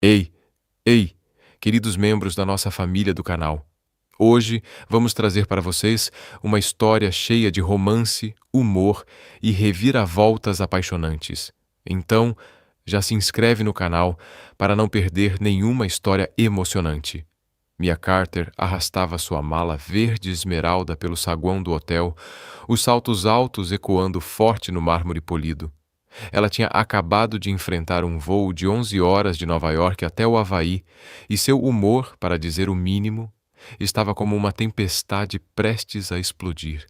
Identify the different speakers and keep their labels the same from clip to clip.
Speaker 1: Ei, ei, queridos membros da nossa família do canal. Hoje vamos trazer para vocês uma história cheia de romance, humor e reviravoltas apaixonantes. Então, já se inscreve no canal para não perder nenhuma história emocionante. Mia Carter arrastava sua mala verde esmeralda pelo saguão do hotel, os saltos altos ecoando forte no mármore polido. Ela tinha acabado de enfrentar um voo de 11 horas de Nova York até o Havaí, e seu humor, para dizer o mínimo, estava como uma tempestade prestes a explodir.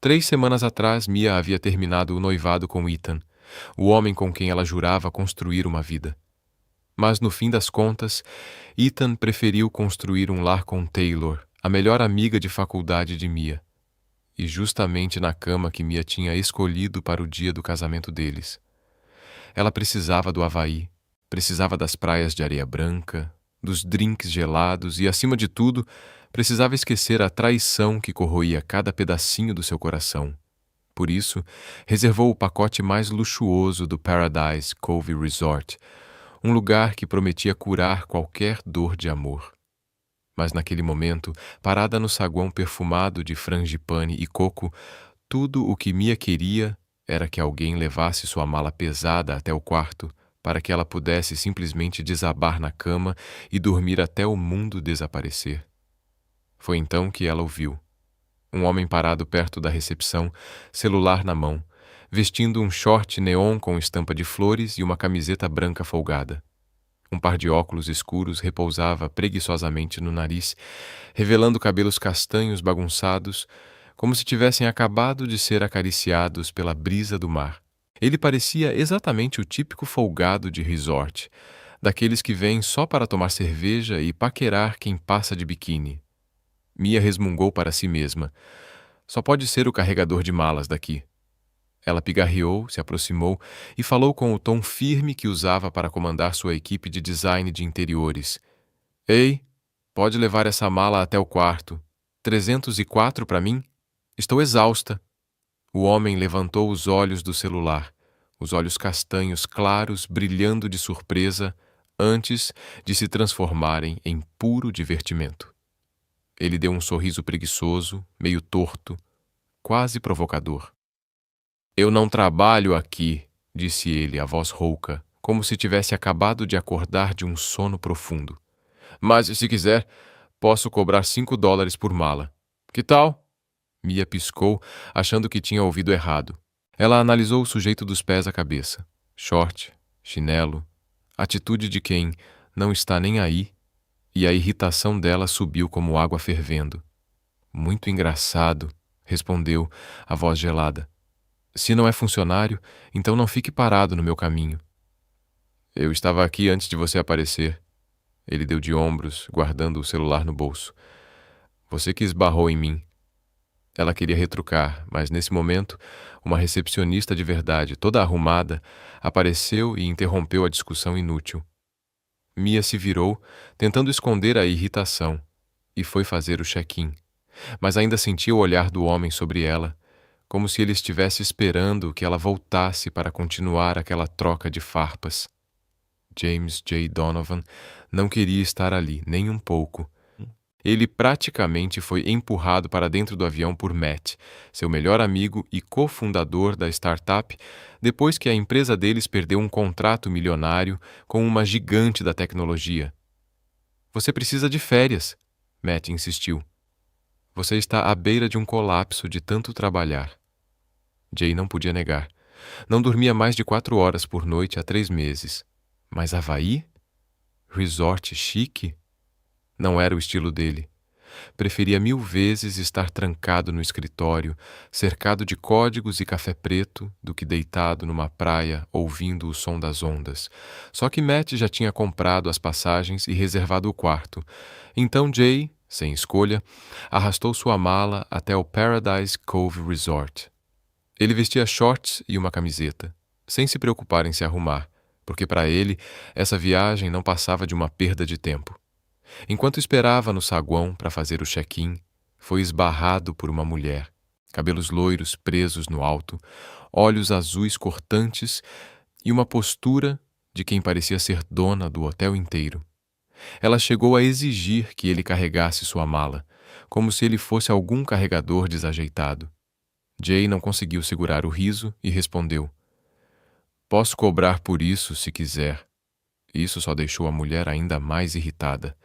Speaker 1: 3 semanas atrás, Mia havia terminado o noivado com Ethan, o homem com quem ela jurava construir uma vida. Mas, no fim das contas, Ethan preferiu construir um lar com Taylor, a melhor amiga de faculdade de Mia. E justamente na cama que Mia tinha escolhido para o dia do casamento deles. Ela precisava do Havaí, precisava das praias de areia branca, dos drinks gelados e, acima de tudo, precisava esquecer a traição que corroía cada pedacinho do seu coração. Por isso, reservou o pacote mais luxuoso do Paradise Cove Resort, um lugar que prometia curar qualquer dor de amor. Mas naquele momento, parada no saguão perfumado de frangipane e coco, tudo o que Mia queria era que alguém levasse sua mala pesada até o quarto para que ela pudesse simplesmente desabar na cama e dormir até o mundo desaparecer. Foi então que ela o viu. Um homem parado perto da recepção, celular na mão, vestindo um short neon com estampa de flores e uma camiseta branca folgada. Um par de óculos escuros repousava preguiçosamente no nariz, revelando cabelos castanhos bagunçados, como se tivessem acabado de ser acariciados pela brisa do mar. Ele parecia exatamente o típico folgado de resort, daqueles que vêm só para tomar cerveja e paquerar quem passa de biquíni. Mia resmungou para si mesma. Só pode ser o carregador de malas daqui. Ela pigarreou, se aproximou e falou com o tom firme que usava para comandar sua equipe de design de interiores. Ei, pode levar essa mala até o quarto. 304 para mim? Estou exausta. O homem levantou os olhos do celular, os olhos castanhos claros brilhando de surpresa antes de se transformarem em puro divertimento. Ele deu um sorriso preguiçoso, meio torto, quase provocador. Eu não trabalho aqui, disse ele, a voz rouca, como se tivesse acabado de acordar de um sono profundo. Mas, se quiser, posso cobrar $5 por mala. Que tal? Mia piscou, achando que tinha ouvido errado. Ela analisou o sujeito dos pés à cabeça. Short, chinelo, atitude de quem não está nem aí, e a irritação dela subiu como água fervendo. Muito engraçado, respondeu, a voz gelada. Se não é funcionário, então não fique parado no meu caminho. Eu estava aqui antes de você aparecer. Ele deu de ombros, guardando o celular no bolso. Você que esbarrou em mim. Ela queria retrucar, mas nesse momento, uma recepcionista de verdade, toda arrumada, apareceu e interrompeu a discussão inútil. Mia se virou, tentando esconder a irritação, e foi fazer o check-in, mas ainda sentia o olhar do homem sobre ela, como se ele estivesse esperando que ela voltasse para continuar aquela troca de farpas. James J. Donovan não queria estar ali, nem um pouco. Ele praticamente foi empurrado para dentro do avião por Matt, seu melhor amigo e cofundador da startup, depois que a empresa deles perdeu um contrato milionário com uma gigante da tecnologia. Você precisa de férias, Matt insistiu. Você está à beira de um colapso de tanto trabalhar. Jay não podia negar. Não dormia mais de 4 horas por noite há 3 meses. Mas Havaí? Resort chique? Não era o estilo dele. Preferia 1000 vezes estar trancado no escritório, cercado de códigos e café preto, do que deitado numa praia ouvindo o som das ondas. Só que Matt já tinha comprado as passagens e reservado o quarto. Então Jay, sem escolha, arrastou sua mala até o Paradise Cove Resort. Ele vestia shorts e uma camiseta, sem se preocupar em se arrumar, porque para ele essa viagem não passava de uma perda de tempo. Enquanto esperava no saguão para fazer o check-in, foi esbarrado por uma mulher, cabelos loiros presos no alto, olhos azuis cortantes e uma postura de quem parecia ser dona do hotel inteiro. Ela chegou a exigir que ele carregasse sua mala, como se ele fosse algum carregador desajeitado. Jay não conseguiu segurar o riso e respondeu: "Posso cobrar por isso se quiser." Isso só deixou a mulher ainda mais irritada.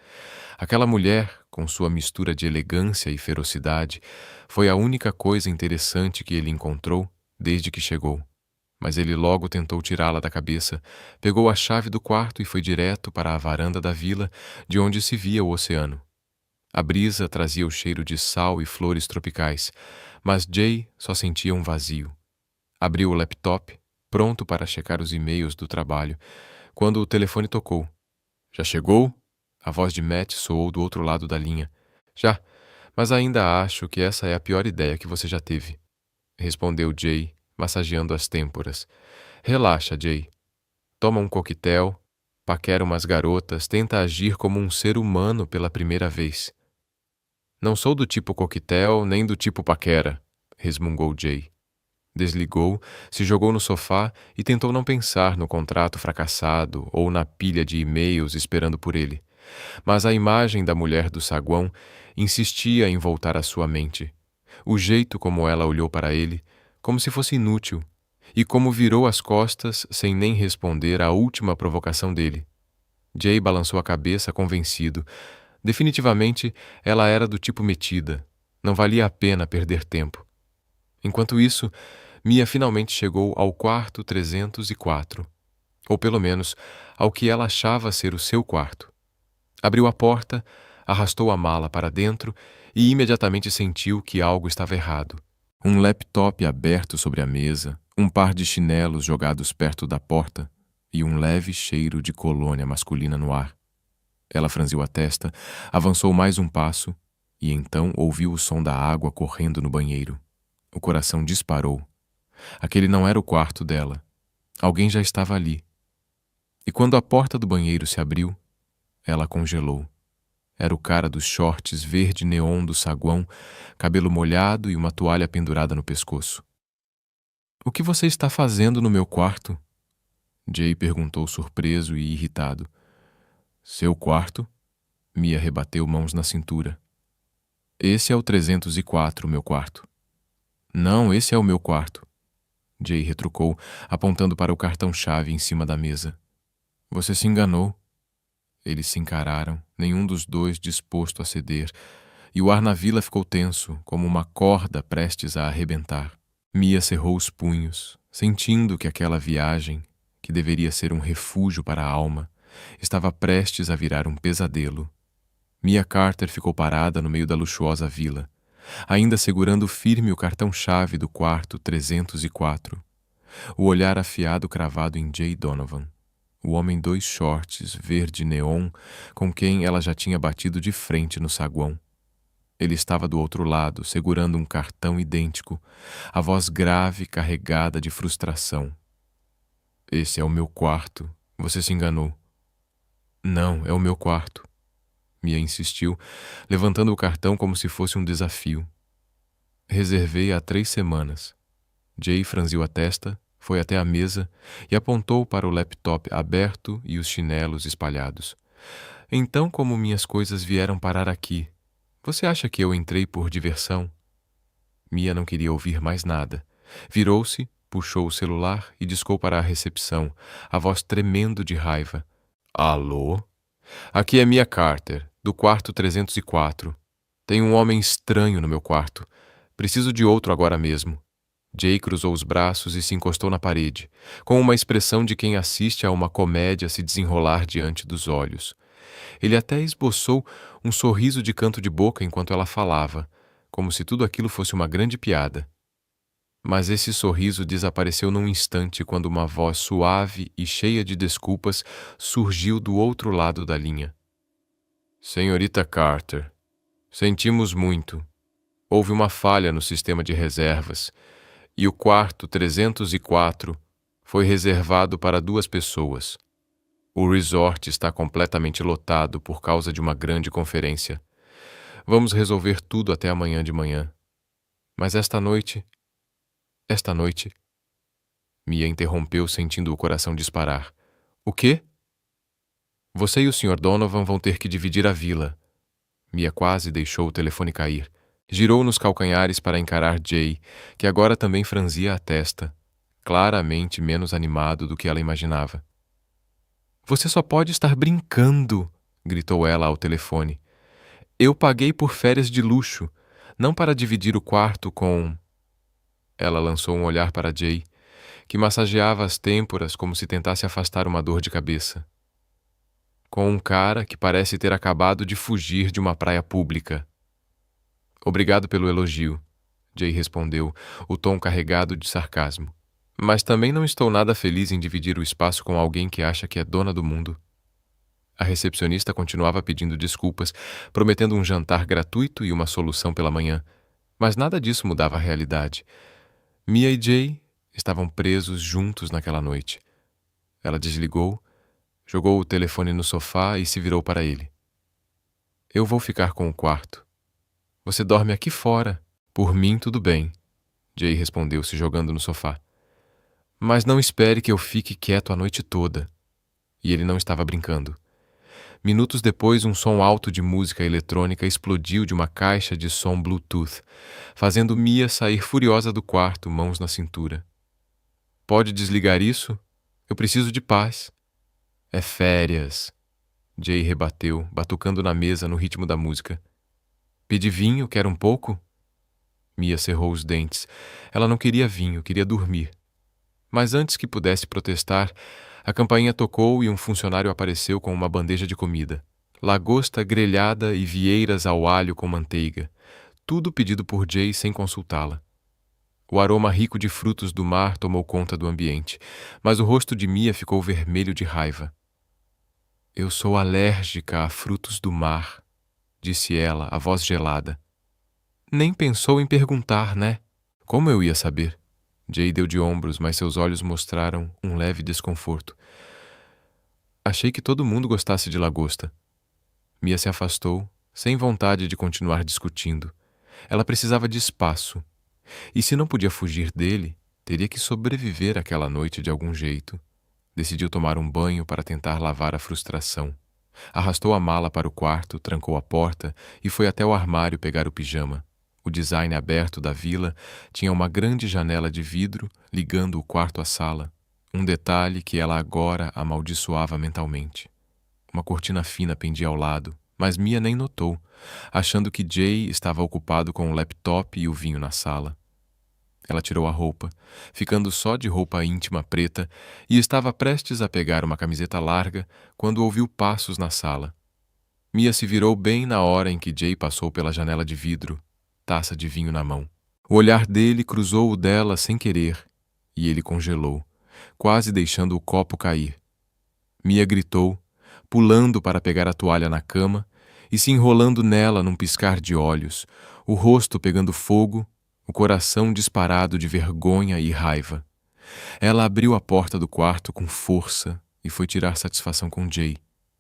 Speaker 1: Aquela mulher, com sua mistura de elegância e ferocidade, foi a única coisa interessante que ele encontrou desde que chegou. Mas ele logo tentou tirá-la da cabeça, pegou a chave do quarto e foi direto para a varanda da vila, de onde se via o oceano. A brisa trazia o cheiro de sal e flores tropicais, mas Jay só sentia um vazio. Abriu o laptop, pronto para checar os e-mails do trabalho, quando o telefone tocou. "Já chegou?" A voz de Matt soou do outro lado da linha. "Já, mas ainda acho que essa é a pior ideia que você já teve", respondeu Jay, massageando as têmporas. "Relaxa, Jay. Toma um coquetel, paquera umas garotas, tenta agir como um ser humano pela primeira vez." "Não sou do tipo coquetel, nem do tipo paquera", resmungou Jay. Desligou, se jogou no sofá e tentou não pensar no contrato fracassado ou na pilha de e-mails esperando por ele. Mas a imagem da mulher do saguão insistia em voltar à sua mente. O jeito como ela olhou para ele, como se fosse inútil, e como virou as costas sem nem responder à última provocação dele. Jay balançou a cabeça convencido. Definitivamente, ela era do tipo metida. Não valia a pena perder tempo. Enquanto isso, Mia finalmente chegou ao quarto 304, ou pelo menos ao que ela achava ser o seu quarto. Abriu a porta, arrastou a mala para dentro e imediatamente sentiu que algo estava errado. Um laptop aberto sobre a mesa, um par de chinelos jogados perto da porta e um leve cheiro de colônia masculina no ar. Ela franziu a testa, avançou mais um passo e então ouviu o som da água correndo no banheiro. O coração disparou. Aquele não era o quarto dela. Alguém já estava ali. E quando a porta do banheiro se abriu, ela congelou. Era o cara dos shorts verde neon do saguão, cabelo molhado e uma toalha pendurada no pescoço. "O que você está fazendo no meu quarto?" Jay perguntou surpreso e irritado. "Seu quarto?" Mia rebateu mãos na cintura. "Esse é o 304, meu quarto." "Não, esse é o meu quarto." Jay retrucou, apontando para o cartão-chave em cima da mesa. "Você se enganou." Eles se encararam, nenhum dos dois disposto a ceder, e o ar na vila ficou tenso, como uma corda prestes a arrebentar. Mia cerrou os punhos, sentindo que aquela viagem, que deveria ser um refúgio para a alma, estava prestes a virar um pesadelo. Mia Carter ficou parada no meio da luxuosa vila, ainda segurando firme o cartão-chave do quarto 304, o olhar afiado cravado em Jay Donovan, o homem dois shorts verde neon com quem ela já tinha batido de frente no saguão. Ele estava do outro lado, segurando um cartão idêntico, a voz grave carregada de frustração. "Esse é o meu quarto. Você se enganou." "Não, é o meu quarto." Mia insistiu, levantando o cartão como se fosse um desafio. "Reservei há 3 semanas." Jay franziu a testa, foi até a mesa e apontou para o laptop aberto e os chinelos espalhados. "Então, como minhas coisas vieram parar aqui? Você acha que eu entrei por diversão?" Mia não queria ouvir mais nada. Virou-se, puxou o celular e discou para a recepção, a voz tremendo de raiva. "Alô? Aqui é Mia Carter, do quarto 304. Tem um homem estranho no meu quarto. Preciso de outro agora mesmo." Jay cruzou os braços e se encostou na parede, com uma expressão de quem assiste a uma comédia se desenrolar diante dos olhos. Ele até esboçou um sorriso de canto de boca enquanto ela falava, como se tudo aquilo fosse uma grande piada. Mas esse sorriso desapareceu num instante quando uma voz suave e cheia de desculpas surgiu do outro lado da linha. "Senhorita Carter, sentimos muito. Houve uma falha no sistema de reservas e o quarto 304 foi reservado para 2 pessoas. O resort está completamente lotado por causa de uma grande conferência. Vamos resolver tudo até amanhã de manhã. Mas esta noite... Mia interrompeu sentindo o coração disparar. O quê? Você e o Sr. Donovan vão ter que dividir a vila. Mia quase deixou o telefone cair. Girou nos calcanhares para encarar Jay, que agora também franzia a testa, claramente menos animado do que ela imaginava. Você só pode estar brincando, gritou ela ao telefone. Eu paguei por férias de luxo, não para dividir o quarto com... Ela lançou um olhar para Jay, que massageava as têmporas como se tentasse afastar uma dor de cabeça. Com um cara que parece ter acabado de fugir de uma praia pública. Obrigado pelo elogio, Jay respondeu, o tom carregado de sarcasmo. Mas também não estou nada feliz em dividir o espaço com alguém que acha que é dona do mundo. A recepcionista continuava pedindo desculpas, prometendo um jantar gratuito e uma solução pela manhã, mas nada disso mudava a realidade. Mia e Jay estavam presos juntos naquela noite. Ela desligou, jogou o telefone no sofá e se virou para ele. Eu vou ficar com o quarto. Você dorme aqui fora. Por mim, tudo bem, Jay respondeu, se jogando no sofá. Mas não espere que eu fique quieto a noite toda. E ele não estava brincando. Minutos depois, um som alto de música eletrônica explodiu de uma caixa de som Bluetooth, fazendo Mia sair furiosa do quarto, mãos na cintura. Pode desligar isso? Eu preciso de paz. É férias, Jay rebateu, batucando na mesa no ritmo da música. Pedi vinho, quer um pouco? Mia cerrou os dentes. Ela não queria vinho, queria dormir. Mas antes que pudesse protestar, a campainha tocou e um funcionário apareceu com uma bandeja de comida. Lagosta grelhada e vieiras ao alho com manteiga. Tudo pedido por Jay sem consultá-la. O aroma rico de frutos do mar tomou conta do ambiente, mas o rosto de Mia ficou vermelho de raiva. Eu sou alérgica a frutos do mar, disse ela, a voz gelada. Nem pensou em perguntar, né? Como eu ia saber? Jay deu de ombros, mas seus olhos mostraram um leve desconforto. Achei que todo mundo gostasse de lagosta. Mia se afastou, sem vontade de continuar discutindo. Ela precisava de espaço. E se não podia fugir dele, teria que sobreviver àquela noite de algum jeito. Decidiu tomar um banho para tentar lavar a frustração. Arrastou a mala para o quarto, trancou a porta e foi até o armário pegar o pijama. O design aberto da vila tinha uma grande janela de vidro ligando o quarto à sala, um detalhe que ela agora amaldiçoava mentalmente. Uma cortina fina pendia ao lado, mas Mia nem notou, achando que Jay estava ocupado com o laptop e o vinho na sala. Ela tirou a roupa, ficando só de roupa íntima preta, e estava prestes a pegar uma camiseta larga quando ouviu passos na sala. Mia se virou bem na hora em que Jay passou pela janela de vidro, taça de vinho na mão. O olhar dele cruzou o dela sem querer, e ele congelou, quase deixando o copo cair. Mia gritou, pulando para pegar a toalha na cama e se enrolando nela num piscar de olhos, o rosto pegando fogo, o coração disparado de vergonha e raiva. Ela abriu a porta do quarto com força e foi tirar satisfação com Jay,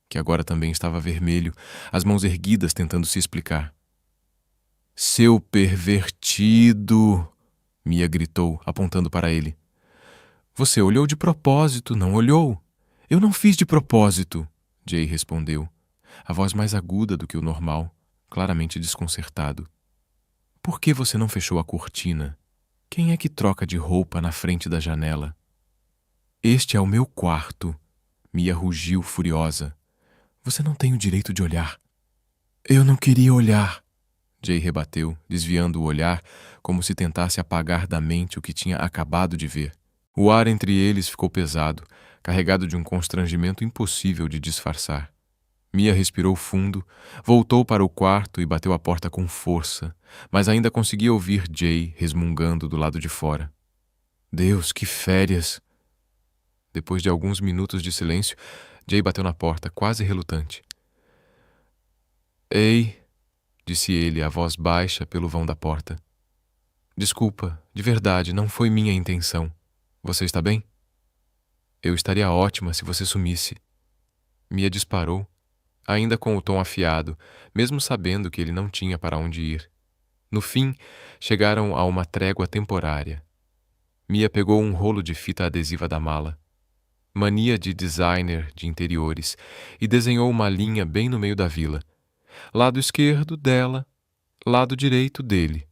Speaker 1: que agora também estava vermelho, as mãos erguidas tentando se explicar. Seu pervertido! Mia gritou, apontando para ele. Você olhou de propósito, não olhou? Eu não fiz de propósito, Jay respondeu, a voz mais aguda do que o normal, claramente desconcertado. Por que você não fechou a cortina? Quem é que troca de roupa na frente da janela? Este é o meu quarto, Mia rugiu furiosa. Você não tem o direito de olhar. Eu não queria olhar, Jay rebateu, desviando o olhar como se tentasse apagar da mente o que tinha acabado de ver. O ar entre eles ficou pesado, carregado de um constrangimento impossível de disfarçar. Mia respirou fundo, voltou para o quarto e bateu a porta com força, mas ainda conseguia ouvir Jay resmungando do lado de fora. Deus, que férias! Depois de alguns minutos de silêncio, Jay bateu na porta, quase relutante. Ei, disse ele, a voz baixa pelo vão da porta. Desculpa, de verdade, não foi minha intenção. Você está bem? Eu estaria ótima se você sumisse. Mia disparou, ainda com o tom afiado, mesmo sabendo que ele não tinha para onde ir. No fim, chegaram a uma trégua temporária. Mia pegou um rolo de fita adesiva da mala. Mania de designer de interiores, e desenhou uma linha bem no meio da vila. Lado esquerdo dela, lado direito dele.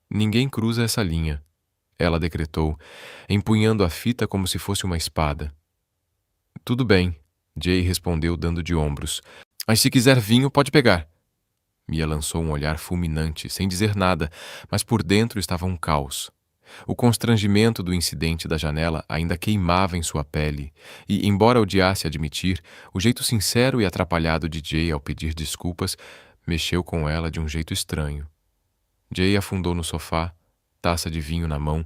Speaker 1: Ninguém cruza essa linha, ela decretou, empunhando a fita como se fosse uma espada. Tudo bem, Jay respondeu dando de ombros. Mas se quiser vinho, pode pegar. Mia lançou um olhar fulminante, sem dizer nada, mas por dentro estava um caos. O constrangimento do incidente da janela ainda queimava em sua pele, e, embora odiasse admitir, o jeito sincero e atrapalhado de Jay ao pedir desculpas mexeu com ela de um jeito estranho. Jay afundou no sofá, taça de vinho na mão,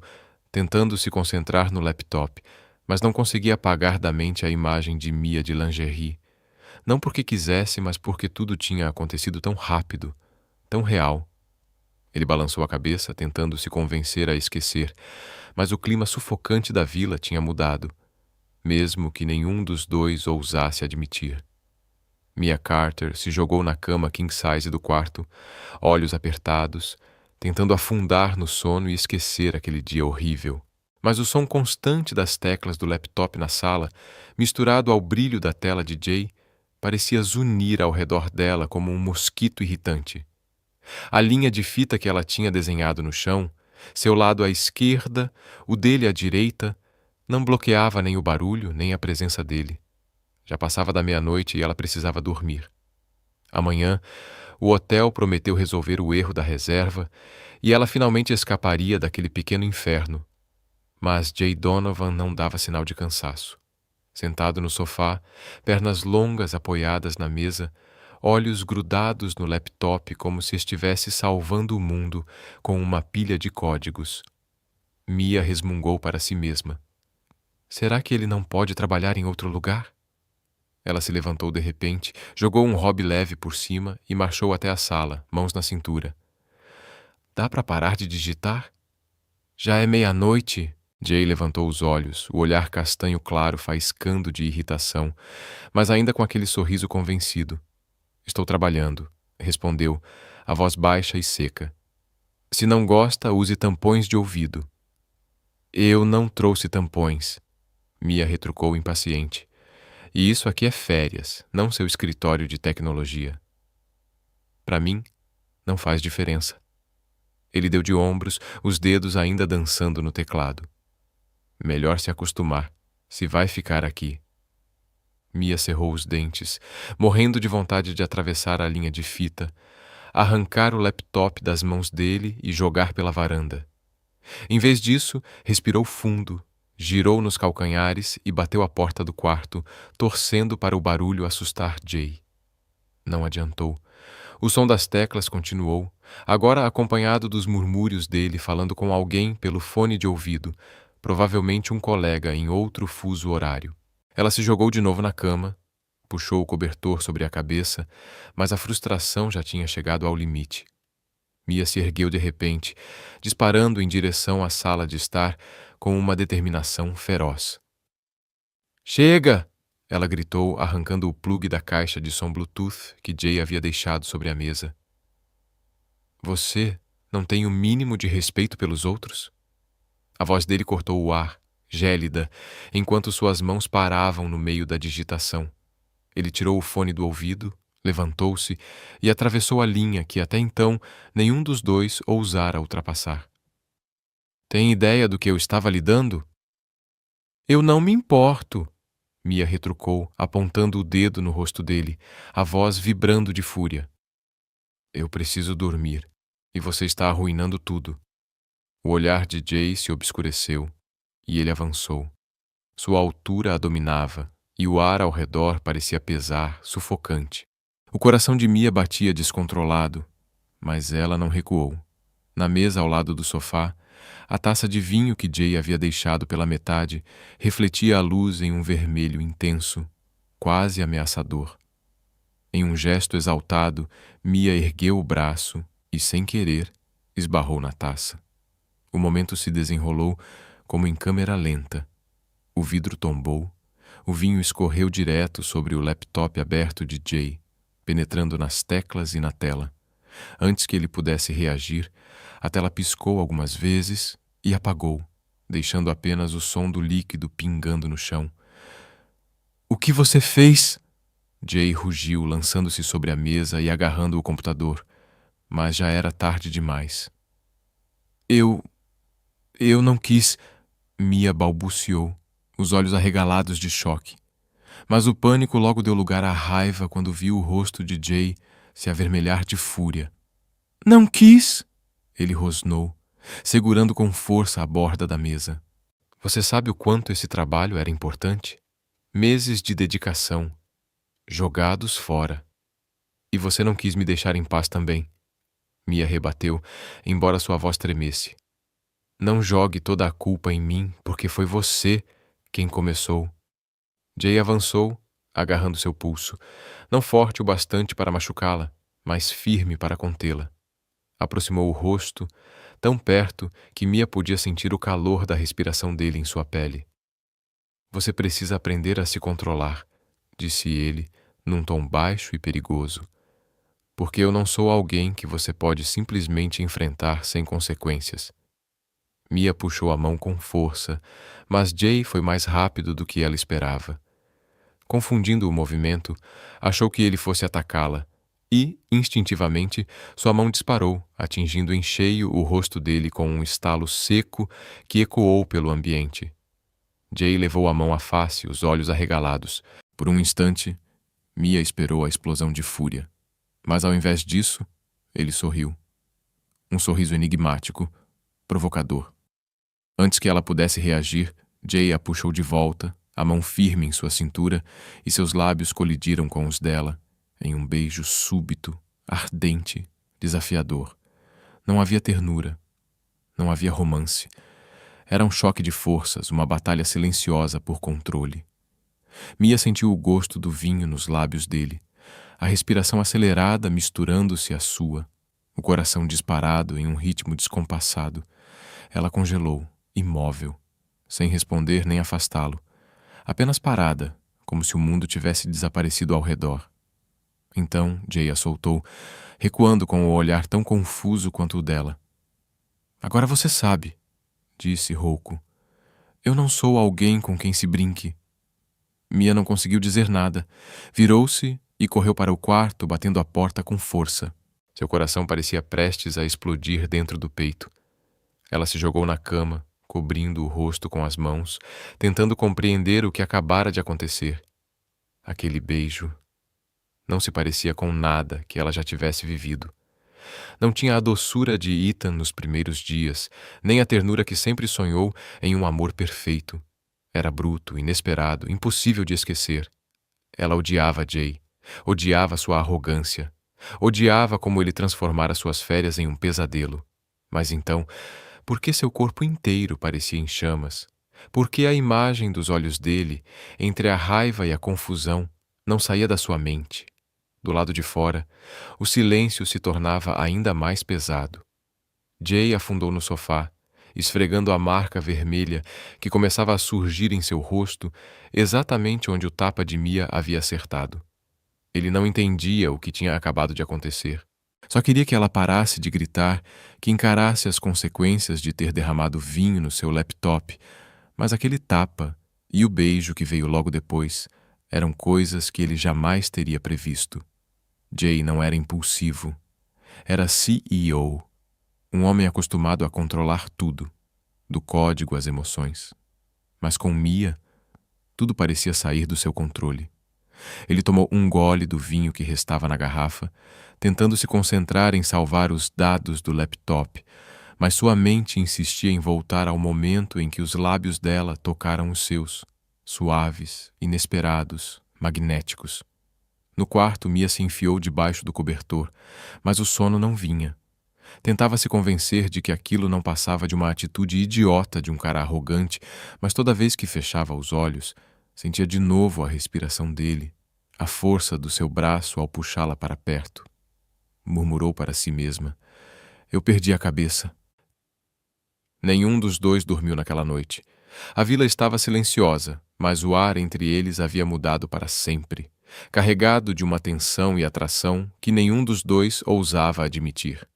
Speaker 1: tentando se concentrar no laptop, mas não conseguia apagar da mente a imagem de Mia de lingerie. Não porque quisesse, mas porque tudo tinha acontecido tão rápido, tão real. Ele balançou a cabeça, tentando se convencer a esquecer, mas o clima sufocante da vila tinha mudado, mesmo que nenhum dos dois ousasse admitir. Mia Carter se jogou na cama king-size do quarto, olhos apertados, tentando afundar no sono e esquecer aquele dia horrível. Mas o som constante das teclas do laptop na sala, misturado ao brilho da tela de Jay, parecia zunir ao redor dela como um mosquito irritante. A linha de fita que ela tinha desenhado no chão, seu lado à esquerda, o dele à direita, não bloqueava nem o barulho, nem a presença dele. Já passava da meia-noite e ela precisava dormir. Amanhã, o hotel prometeu resolver o erro da reserva e ela finalmente escaparia daquele pequeno inferno. Mas Jay Donovan não dava sinal de cansaço. Sentado no sofá, pernas longas apoiadas na mesa, olhos grudados no laptop como se estivesse salvando o mundo com uma pilha de códigos. Mia resmungou para si mesma. Será que ele não pode trabalhar em outro lugar? Ela se levantou de repente, jogou um hobby leve por cima e marchou até a sala, mãos na cintura. Dá para parar de digitar? Já é meia-noite. Jay levantou os olhos, o olhar castanho claro faiscando de irritação, mas ainda com aquele sorriso convencido. Estou trabalhando, respondeu, a voz baixa e seca. Se não gosta, use tampões de ouvido. Eu não trouxe tampões, Mia retrucou impaciente. E isso aqui é férias, não seu escritório de tecnologia. Para mim, não faz diferença. Ele deu de ombros, os dedos ainda dançando no teclado. Melhor se acostumar, se vai ficar aqui. Mia cerrou os dentes, morrendo de vontade de atravessar a linha de fita, arrancar o laptop das mãos dele e jogar pela varanda. Em vez disso, respirou fundo, girou nos calcanhares e bateu a porta do quarto, torcendo para o barulho assustar Jay. Não adiantou. O som das teclas continuou, agora acompanhado dos murmúrios dele falando com alguém pelo fone de ouvido, provavelmente um colega em outro fuso horário. Ela se jogou de novo na cama, puxou o cobertor sobre a cabeça, mas a frustração já tinha chegado ao limite. Mia se ergueu de repente, disparando em direção à sala de estar com uma determinação feroz. Chega! Ela gritou, arrancando o plugue da caixa de som Bluetooth que Jay havia deixado sobre a mesa. Você não tem o mínimo de respeito pelos outros? A voz dele cortou o ar, gélida, enquanto suas mãos paravam no meio da digitação. Ele tirou o fone do ouvido, levantou-se e atravessou a linha que até então nenhum dos dois ousara ultrapassar. Tem ideia do que eu estava lhe dando? Eu não me importo, Mia retrucou, apontando o dedo no rosto dele, a voz vibrando de fúria. Eu preciso dormir, e você está arruinando tudo. O olhar de Jay se obscureceu, e ele avançou. Sua altura a dominava, e o ar ao redor parecia pesar, sufocante. O coração de Mia batia descontrolado, mas ela não recuou. Na mesa ao lado do sofá, a taça de vinho que Jay havia deixado pela metade refletia a luz em um vermelho intenso, quase ameaçador. Em um gesto exaltado, Mia ergueu o braço e, sem querer, esbarrou na taça. O momento se desenrolou como em câmera lenta. O vidro tombou, o vinho escorreu direto sobre o laptop aberto de Jay, penetrando nas teclas e na tela. Antes que ele pudesse reagir, a tela piscou algumas vezes e apagou, deixando apenas o som do líquido pingando no chão. O que você fez? Jay rugiu, lançando-se sobre a mesa e agarrando o computador, mas já era tarde demais. Eu não quis, Mia balbuciou, os olhos arregalados de choque. Mas o pânico logo deu lugar à raiva quando viu o rosto de Jay se avermelhar de fúria. Não quis? Ele rosnou, segurando com força a borda da mesa. Você sabe o quanto esse trabalho era importante? Meses de dedicação, jogados fora. E você não quis me deixar em paz também. Mia rebateu, embora sua voz tremesse. Não jogue toda a culpa em mim, porque foi você quem começou. Jay avançou, agarrando seu pulso, não forte o bastante para machucá-la, mas firme para contê-la. Aproximou o rosto, tão perto que Mia podia sentir o calor da respiração dele em sua pele. Você precisa aprender a se controlar, disse ele, num tom baixo e perigoso. Porque eu não sou alguém que você pode simplesmente enfrentar sem consequências. Mia puxou a mão com força, mas Jay foi mais rápido do que ela esperava. Confundindo o movimento, achou que ele fosse atacá-la e, instintivamente, sua mão disparou, atingindo em cheio o rosto dele com um estalo seco que ecoou pelo ambiente. Jay levou a mão à face, os olhos arregalados. Por um instante, Mia esperou a explosão de fúria. Mas ao invés disso, ele sorriu. Um sorriso enigmático, provocador. Antes que ela pudesse reagir, Jay a puxou de volta, a mão firme em sua cintura, e seus lábios colidiram com os dela, em um beijo súbito, ardente, desafiador. Não havia ternura. Não havia romance. Era um choque de forças, uma batalha silenciosa por controle. Mia sentiu o gosto do vinho nos lábios dele, a respiração acelerada misturando-se à sua, o coração disparado em um ritmo descompassado. Ela congelou, imóvel, sem responder nem afastá-lo, apenas parada, como se o mundo tivesse desaparecido ao redor. Então Jay a soltou, recuando com o olhar tão confuso quanto o dela. Agora você sabe, disse rouco. Eu não sou alguém com quem se brinque. Mia não conseguiu dizer nada. Virou-se e correu para o quarto, batendo a porta com força. Seu coração parecia prestes a explodir dentro do peito. Ela se jogou na cama, cobrindo o rosto com as mãos, tentando compreender o que acabara de acontecer. Aquele beijo não se parecia com nada que ela já tivesse vivido. Não tinha a doçura de Ethan nos primeiros dias, nem a ternura que sempre sonhou em um amor perfeito. Era bruto, inesperado, impossível de esquecer. Ela odiava Jay, odiava sua arrogância, odiava como ele transformara suas férias em um pesadelo. Mas então, por que seu corpo inteiro parecia em chamas? Por que a imagem dos olhos dele, entre a raiva e a confusão, não saía da sua mente? Do lado de fora, o silêncio se tornava ainda mais pesado. Jay afundou no sofá, esfregando a marca vermelha que começava a surgir em seu rosto, exatamente onde o tapa de Mia havia acertado. Ele não entendia o que tinha acabado de acontecer. Só queria que ela parasse de gritar, que encarasse as consequências de ter derramado vinho no seu laptop, mas aquele tapa e o beijo que veio logo depois eram coisas que ele jamais teria previsto. Jay não era impulsivo. Era CEO, um homem acostumado a controlar tudo, do código às emoções. Mas com Mia, tudo parecia sair do seu controle. Ele tomou um gole do vinho que restava na garrafa, tentando se concentrar em salvar os dados do laptop, mas sua mente insistia em voltar ao momento em que os lábios dela tocaram os seus, suaves, inesperados, magnéticos. No quarto, Mia se enfiou debaixo do cobertor, mas o sono não vinha. Tentava se convencer de que aquilo não passava de uma atitude idiota de um cara arrogante, mas toda vez que fechava os olhos, sentia de novo a respiração dele, a força do seu braço ao puxá-la para perto. Murmurou para si mesma. Eu perdi a cabeça. Nenhum dos dois dormiu naquela noite. A vila estava silenciosa, mas o ar entre eles havia mudado para sempre, carregado de uma tensão e atração que nenhum dos dois ousava admitir.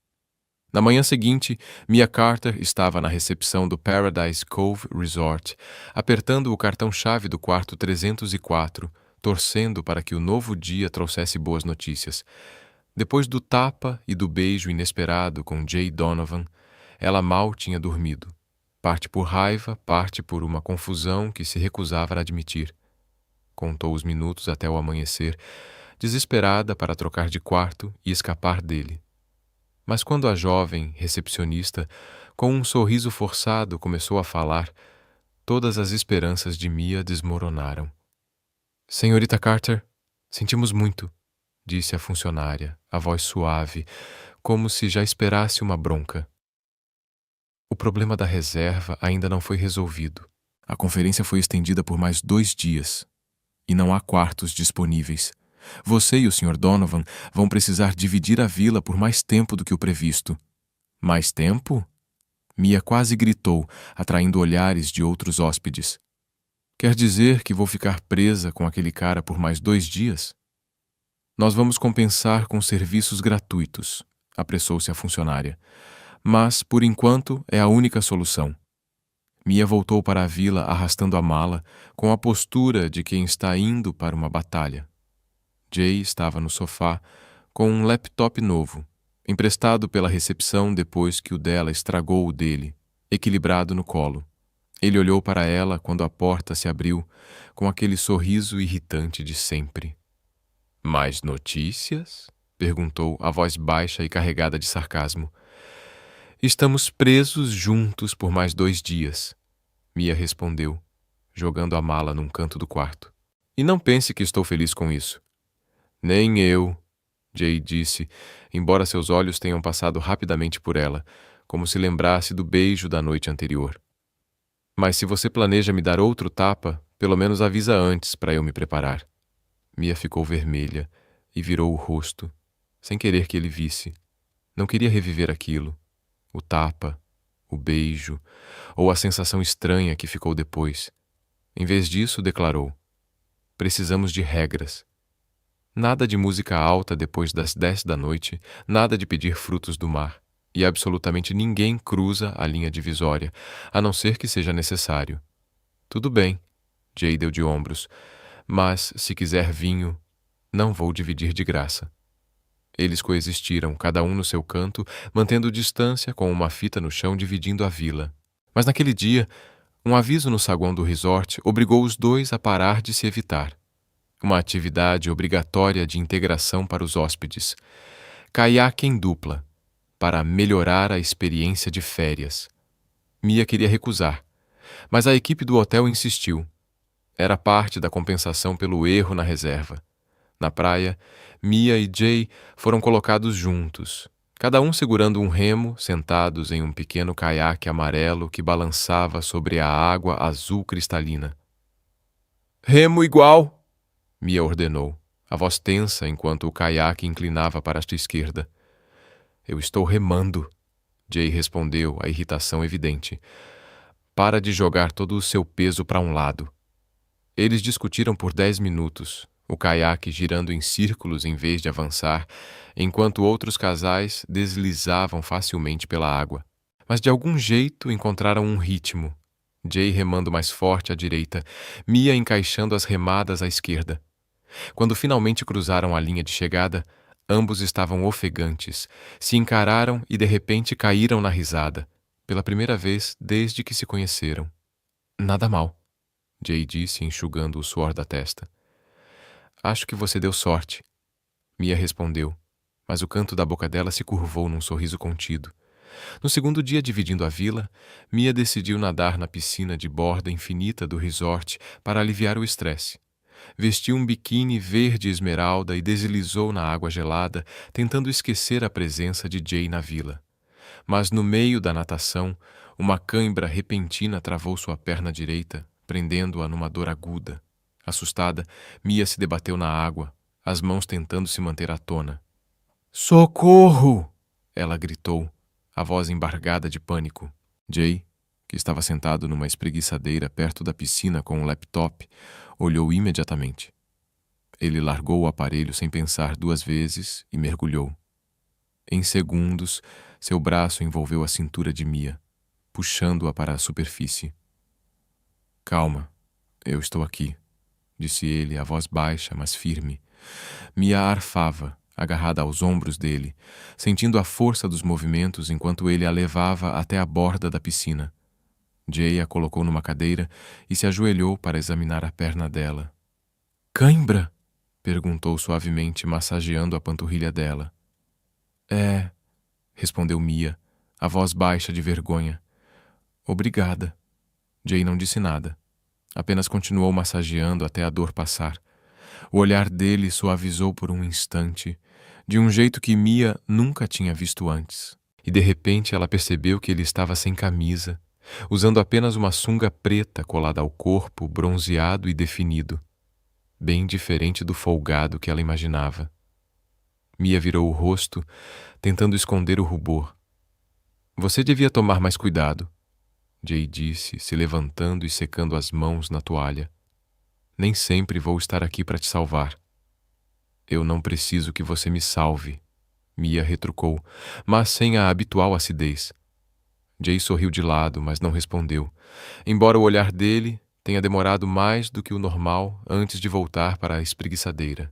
Speaker 1: Na manhã seguinte, Mia Carter estava na recepção do Paradise Cove Resort, apertando o cartão-chave do quarto 304, torcendo para que o novo dia trouxesse boas notícias. Depois do tapa e do beijo inesperado com Jay Donovan, ela mal tinha dormido. Parte por raiva, parte por uma confusão que se recusava a admitir. Contou os minutos até o amanhecer, desesperada para trocar de quarto e escapar dele. Mas quando a jovem recepcionista, com um sorriso forçado, começou a falar, todas as esperanças de Mia desmoronaram. Senhorita Carter, sentimos muito, disse a funcionária, a voz suave, como se já esperasse uma bronca. O problema da reserva ainda não foi resolvido. A conferência foi estendida por mais 2 dias. E não há quartos disponíveis. Você e o Sr. Donovan vão precisar dividir a vila por mais tempo do que o previsto. Mais tempo? Mia quase gritou, atraindo olhares de outros hóspedes. Quer dizer que vou ficar presa com aquele cara por mais 2 dias? Nós vamos compensar com serviços gratuitos, apressou-se a funcionária. Mas, por enquanto, é a única solução. Mia voltou para a vila arrastando a mala, com a postura de quem está indo para uma batalha. Jay estava no sofá, com um laptop novo, emprestado pela recepção depois que o dela estragou o dele, equilibrado no colo. Ele olhou para ela quando a porta se abriu, com aquele sorriso irritante de sempre. Mais notícias? Perguntou, a voz baixa e carregada de sarcasmo. Estamos presos juntos por mais 2 dias, Mia respondeu, jogando a mala num canto do quarto. E não pense que estou feliz com isso. Nem eu, Jay disse, embora seus olhos tenham passado rapidamente por ela, como se lembrasse do beijo da noite anterior. Mas se você planeja me dar outro tapa, pelo menos avisa antes para eu me preparar. Mia ficou vermelha e virou o rosto, sem querer que ele visse. Não queria reviver aquilo. O tapa, o beijo, ou a sensação estranha que ficou depois. Em vez disso, declarou: precisamos de regras. Nada de música alta depois das 10 da noite, nada de pedir frutos do mar. E absolutamente ninguém cruza a linha divisória, a não ser que seja necessário. Tudo bem, Jay deu de ombros, mas, se quiser vinho, não vou dividir de graça. Eles coexistiram, cada um no seu canto, mantendo distância com uma fita no chão dividindo a vila. Mas naquele dia, um aviso no saguão do resort obrigou os dois a parar de se evitar. Uma atividade obrigatória de integração para os hóspedes. Caiaque em dupla, para melhorar a experiência de férias. Mia queria recusar, mas a equipe do hotel insistiu. Era parte da compensação pelo erro na reserva. Na praia, Mia e Jay foram colocados juntos, cada um segurando um remo, sentados em um pequeno caiaque amarelo que balançava sobre a água azul cristalina. Remo igual, Mia ordenou, a voz tensa enquanto o caiaque inclinava para a esquerda. Eu estou remando, Jay respondeu, a irritação evidente. Para de jogar todo o seu peso para um lado. Eles discutiram por 10 minutos, o caiaque girando em círculos em vez de avançar, enquanto outros casais deslizavam facilmente pela água. Mas de algum jeito encontraram um ritmo. Jay remando mais forte à direita, Mia encaixando as remadas à esquerda. Quando finalmente cruzaram a linha de chegada, ambos estavam ofegantes, se encararam e de repente caíram na risada, pela primeira vez desde que se conheceram. Nada mal, Jay disse, enxugando o suor da testa. Acho que você deu sorte, Mia respondeu, mas o canto da boca dela se curvou num sorriso contido. No segundo dia dividindo a vila, Mia decidiu nadar na piscina de borda infinita do resort para aliviar o estresse. Vestiu um biquíni verde esmeralda e deslizou na água gelada, tentando esquecer a presença de Jay na vila. Mas no meio da natação, uma cãibra repentina travou sua perna direita, prendendo-a numa dor aguda. Assustada, Mia se debateu na água, as mãos tentando se manter à tona. Socorro! Ela gritou, a voz embargada de pânico. Jay, que estava sentado numa espreguiçadeira perto da piscina com um laptop, olhou imediatamente. Ele largou o aparelho sem pensar 2 vezes e mergulhou. Em segundos, seu braço envolveu a cintura de Mia, puxando-a para a superfície. Calma, eu estou aqui, disse ele, a voz baixa, mas firme. Mia arfava, agarrada aos ombros dele, sentindo a força dos movimentos enquanto ele a levava até a borda da piscina. Jay a colocou numa cadeira e se ajoelhou para examinar a perna dela. Cãibra? Perguntou suavemente, massageando a panturrilha dela. É, respondeu Mia, a voz baixa de vergonha. Obrigada. Jay não disse nada. Apenas continuou massageando até a dor passar. O olhar dele suavizou por um instante, de um jeito que Mia nunca tinha visto antes. E de repente ela percebeu que ele estava sem camisa, usando apenas uma sunga preta colada ao corpo, bronzeado e definido. Bem diferente do folgado que ela imaginava. Mia virou o rosto, tentando esconder o rubor. Você devia tomar mais cuidado, Jay disse, se levantando e secando as mãos na toalha. Nem sempre vou estar aqui para te salvar. Eu não preciso que você me salve, Mia retrucou, mas sem a habitual acidez. Jay sorriu de lado, mas não respondeu, embora o olhar dele tenha demorado mais do que o normal antes de voltar para a espreguiçadeira.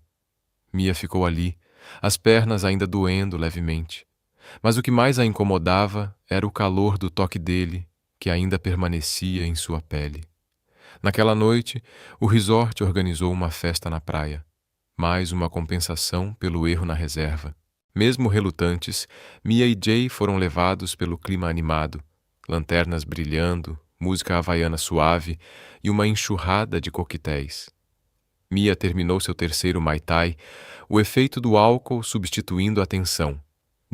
Speaker 1: Mia ficou ali, as pernas ainda doendo levemente, mas o que mais a incomodava era o calor do toque dele, que ainda permanecia em sua pele. Naquela noite, o resort organizou uma festa na praia, mais uma compensação pelo erro na reserva. Mesmo relutantes, Mia e Jay foram levados pelo clima animado, lanternas brilhando, música havaiana suave e uma enxurrada de coquetéis. Mia terminou seu terceiro Mai Tai, o efeito do álcool substituindo a tensão.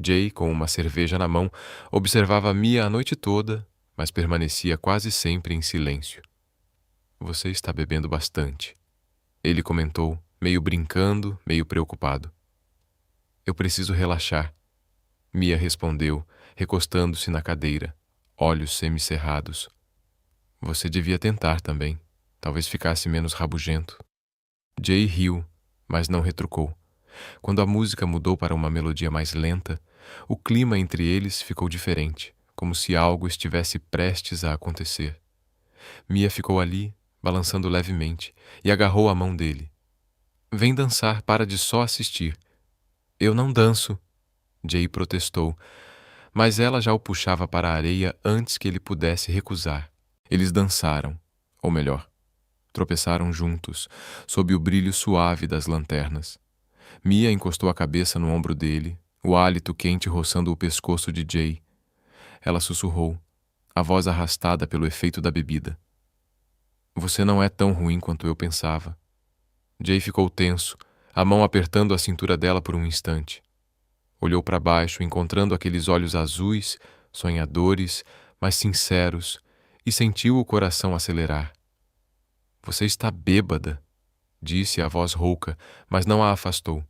Speaker 1: Jay, com uma cerveja na mão, observava Mia a noite toda, mas permanecia quase sempre em silêncio. Você está bebendo bastante, ele comentou, meio brincando, meio preocupado. Eu preciso relaxar, Mia respondeu, recostando-se na cadeira, olhos semicerrados. Você devia tentar também, talvez ficasse menos rabugento. Jay riu, mas não retrucou. Quando a música mudou para uma melodia mais lenta, o clima entre eles ficou diferente, como se algo estivesse prestes a acontecer. Mia ficou ali, balançando levemente, e agarrou a mão dele. Vem dançar, para de só assistir. Eu não danço, Jay protestou, mas ela já o puxava para a areia antes que ele pudesse recusar. Eles dançaram, ou melhor, tropeçaram juntos, sob o brilho suave das lanternas. Mia encostou a cabeça no ombro dele, o hálito quente roçando o pescoço de Jay. Ela sussurrou, a voz arrastada pelo efeito da bebida. Você não é tão ruim quanto eu pensava. Jay ficou tenso, a mão apertando a cintura dela por um instante. Olhou para baixo, encontrando aqueles olhos azuis, sonhadores, mas sinceros, e sentiu o coração acelerar. Você está bêbada, disse a voz rouca, mas não a afastou.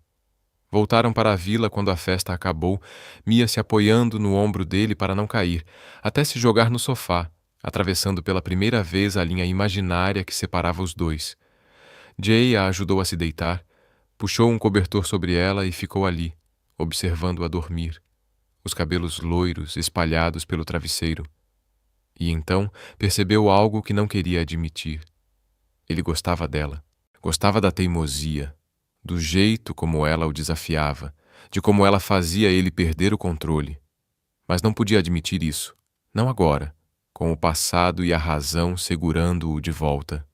Speaker 1: Voltaram para a vila quando a festa acabou, Mia se apoiando no ombro dele para não cair, até se jogar no sofá, atravessando pela primeira vez a linha imaginária que separava os dois. Jay a ajudou a se deitar, puxou um cobertor sobre ela e ficou ali, observando-a dormir, os cabelos loiros espalhados pelo travesseiro. E então percebeu algo que não queria admitir. Ele gostava dela, gostava da teimosia, do jeito como ela o desafiava, de como ela fazia ele perder o controle. Mas não podia admitir isso, não agora, com o passado e a razão segurando-o de volta.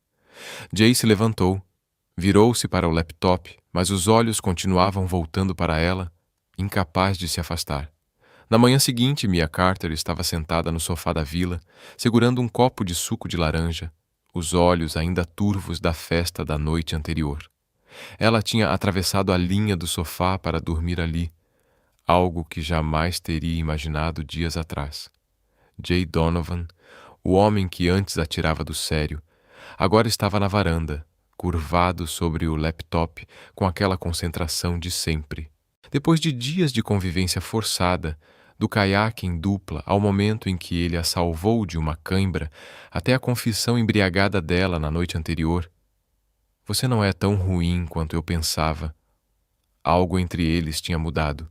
Speaker 1: Jay se levantou, virou-se para o laptop, mas os olhos continuavam voltando para ela, incapaz de se afastar. Na manhã seguinte, Mia Carter estava sentada no sofá da vila, segurando um copo de suco de laranja, os olhos ainda turvos da festa da noite anterior. Ela tinha atravessado a linha do sofá para dormir ali, algo que jamais teria imaginado dias atrás. Jay Donovan, o homem que antes a tirava do sério, agora estava na varanda, curvado sobre o laptop com aquela concentração de sempre. Depois de dias de convivência forçada, do caiaque em dupla ao momento em que ele a salvou de uma cãibra, até a confissão embriagada dela na noite anterior. Você não é tão ruim quanto eu pensava. Algo entre eles tinha mudado.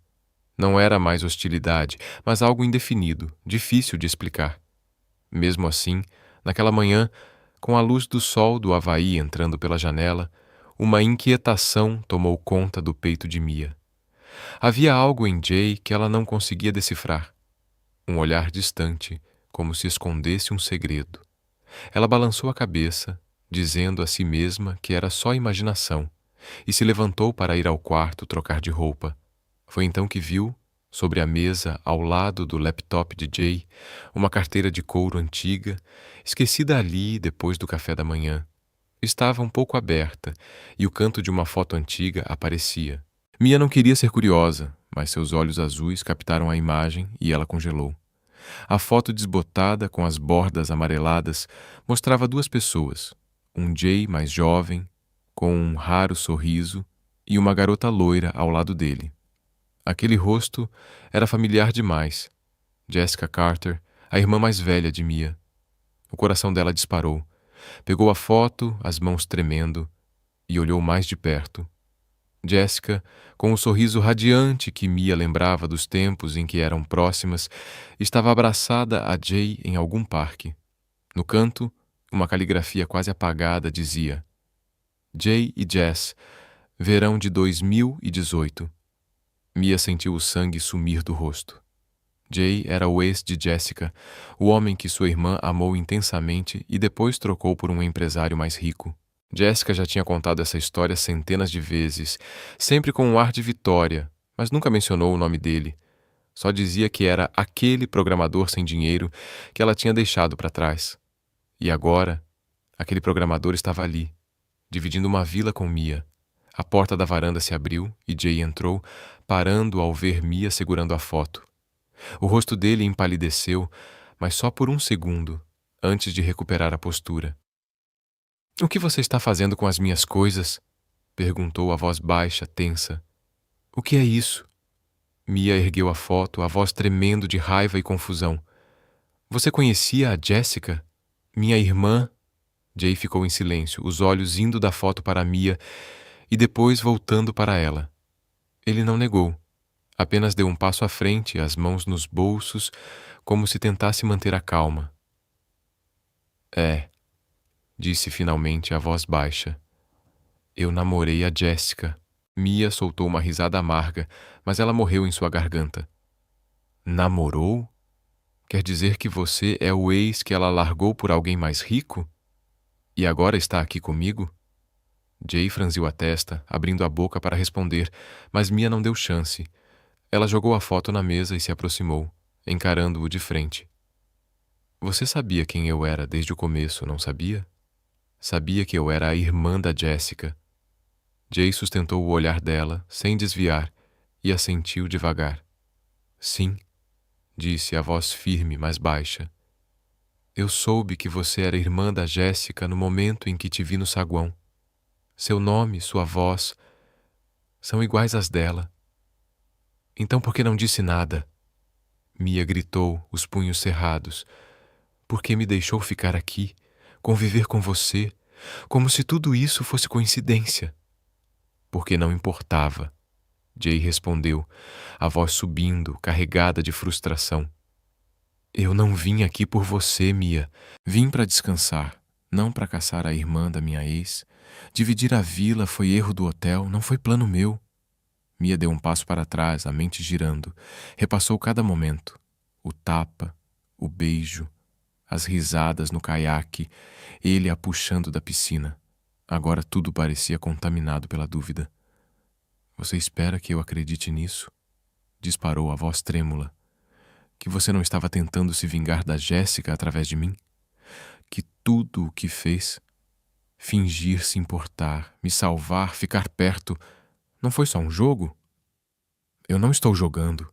Speaker 1: Não era mais hostilidade, mas algo indefinido, difícil de explicar. Mesmo assim, naquela manhã, Com a luz do sol do Havaí entrando pela janela, uma inquietação tomou conta do peito de Mia. Havia algo em Jay que ela não conseguia decifrar. Um olhar distante, como se escondesse um segredo. Ela balançou a cabeça, dizendo a si mesma que era só imaginação, e se levantou para ir ao quarto trocar de roupa. Foi então que viu, sobre a mesa ao lado do laptop de Jay, uma carteira de couro antiga, esquecida ali depois do café da manhã. Estava um pouco aberta e o canto de uma foto antiga aparecia. Mia não queria ser curiosa, mas seus olhos azuis captaram a imagem e ela congelou. A foto desbotada, com as bordas amareladas, mostrava duas pessoas, um Jay mais jovem, com um raro sorriso, e uma garota loira ao lado dele. Aquele rosto era familiar demais. Jessica Carter, a irmã mais velha de Mia. O coração dela disparou. Pegou a foto, as mãos tremendo, e olhou mais de perto. Jessica, com o sorriso radiante que Mia lembrava dos tempos em que eram próximas, estava abraçada a Jay em algum parque. No canto, uma caligrafia quase apagada dizia: Jay e Jess, verão de 2018. Mia sentiu o sangue sumir do rosto. Jay era o ex de Jessica, o homem que sua irmã amou intensamente e depois trocou por um empresário mais rico. Jessica já tinha contado essa história centenas de vezes, sempre com um ar de vitória, mas nunca mencionou o nome dele. Só dizia que era aquele programador sem dinheiro que ela tinha deixado para trás. E agora, aquele programador estava ali, dividindo uma vila com Mia. A porta da varanda se abriu e Jay entrou, parando ao ver Mia segurando a foto. O rosto dele empalideceu, mas só por um segundo, antes de recuperar a postura. "O que você está fazendo com as minhas coisas?" perguntou a voz baixa, tensa. "O que é isso?" Mia ergueu a foto, a voz tremendo de raiva e confusão. "Você conhecia a Jessica? Minha irmã?" Jay ficou em silêncio, os olhos indo da foto para Mia e depois voltando para ela. Ele não negou. Apenas deu um passo à frente, as mãos nos bolsos, como se tentasse manter a calma. "É", disse finalmente a voz baixa. "Eu namorei a Jessica." Mia soltou uma risada amarga, mas ela morreu em sua garganta. "Namorou? Quer dizer que você é o ex que ela largou por alguém mais rico? E agora está aqui comigo?" Jay franziu a testa, abrindo a boca para responder, mas Mia não deu chance. Ela jogou a foto na mesa e se aproximou, encarando-o de frente. "Você sabia quem eu era desde o começo, não sabia? Sabia que eu era a irmã da Jessica." Jay sustentou o olhar dela, sem desviar, e assentiu devagar. "Sim", disse a voz firme, mas baixa. "Eu soube que você era irmã da Jessica no momento em que te vi no saguão. Seu nome, sua voz, são iguais às dela. Então por que não disse nada?" Mia gritou, os punhos cerrados. "Por que me deixou ficar aqui, conviver com você, como se tudo isso fosse coincidência?" "Porque não importava", Jay respondeu, a voz subindo, carregada de frustração. "Eu não vim aqui por você, Mia. Vim para descansar, não para caçar a irmã da minha ex. Dividir a vila foi erro do hotel, não foi plano meu." Mia deu um passo para trás, a mente girando. Repassou cada momento. O tapa, o beijo, as risadas no caiaque, ele a puxando da piscina. Agora tudo parecia contaminado pela dúvida. "Você espera que eu acredite nisso?" disparou a voz trêmula. "Que você não estava tentando se vingar da Jessica através de mim? Que tudo o que fez, fingir se importar, me salvar, ficar perto, não foi só um jogo?" "Eu não estou jogando",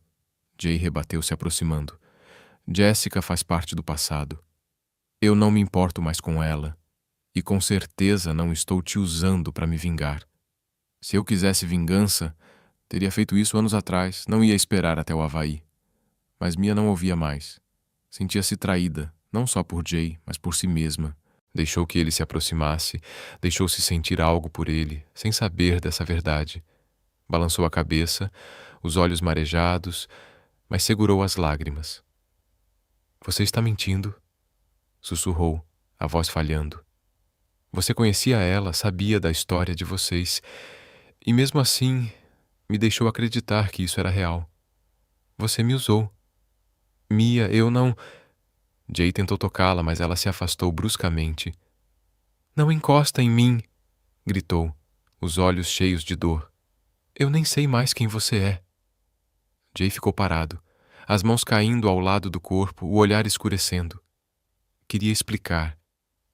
Speaker 1: Jay rebateu se aproximando. "Jessica faz parte do passado. Eu não me importo mais com ela, e com certeza não estou te usando para me vingar. Se eu quisesse vingança, teria feito isso anos atrás, não ia esperar até o Havaí." Mas Mia não ouvia mais. Sentia-se traída, não só por Jay, mas por si mesma. Deixou que ele se aproximasse, deixou-se sentir algo por ele, sem saber dessa verdade. Balançou a cabeça, os olhos marejados, mas segurou as lágrimas. "Você está mentindo?" sussurrou, a voz falhando. Você conhecia ela, sabia da história de vocês, e mesmo assim me deixou acreditar que isso era real. Você me usou. Mia, eu não. Jay tentou tocá-la, mas ela se afastou bruscamente. Não encosta em mim! Gritou, os olhos cheios de dor. Eu nem sei mais quem você é. Jay ficou parado, as mãos caindo ao lado do corpo, o olhar escurecendo. Queria explicar,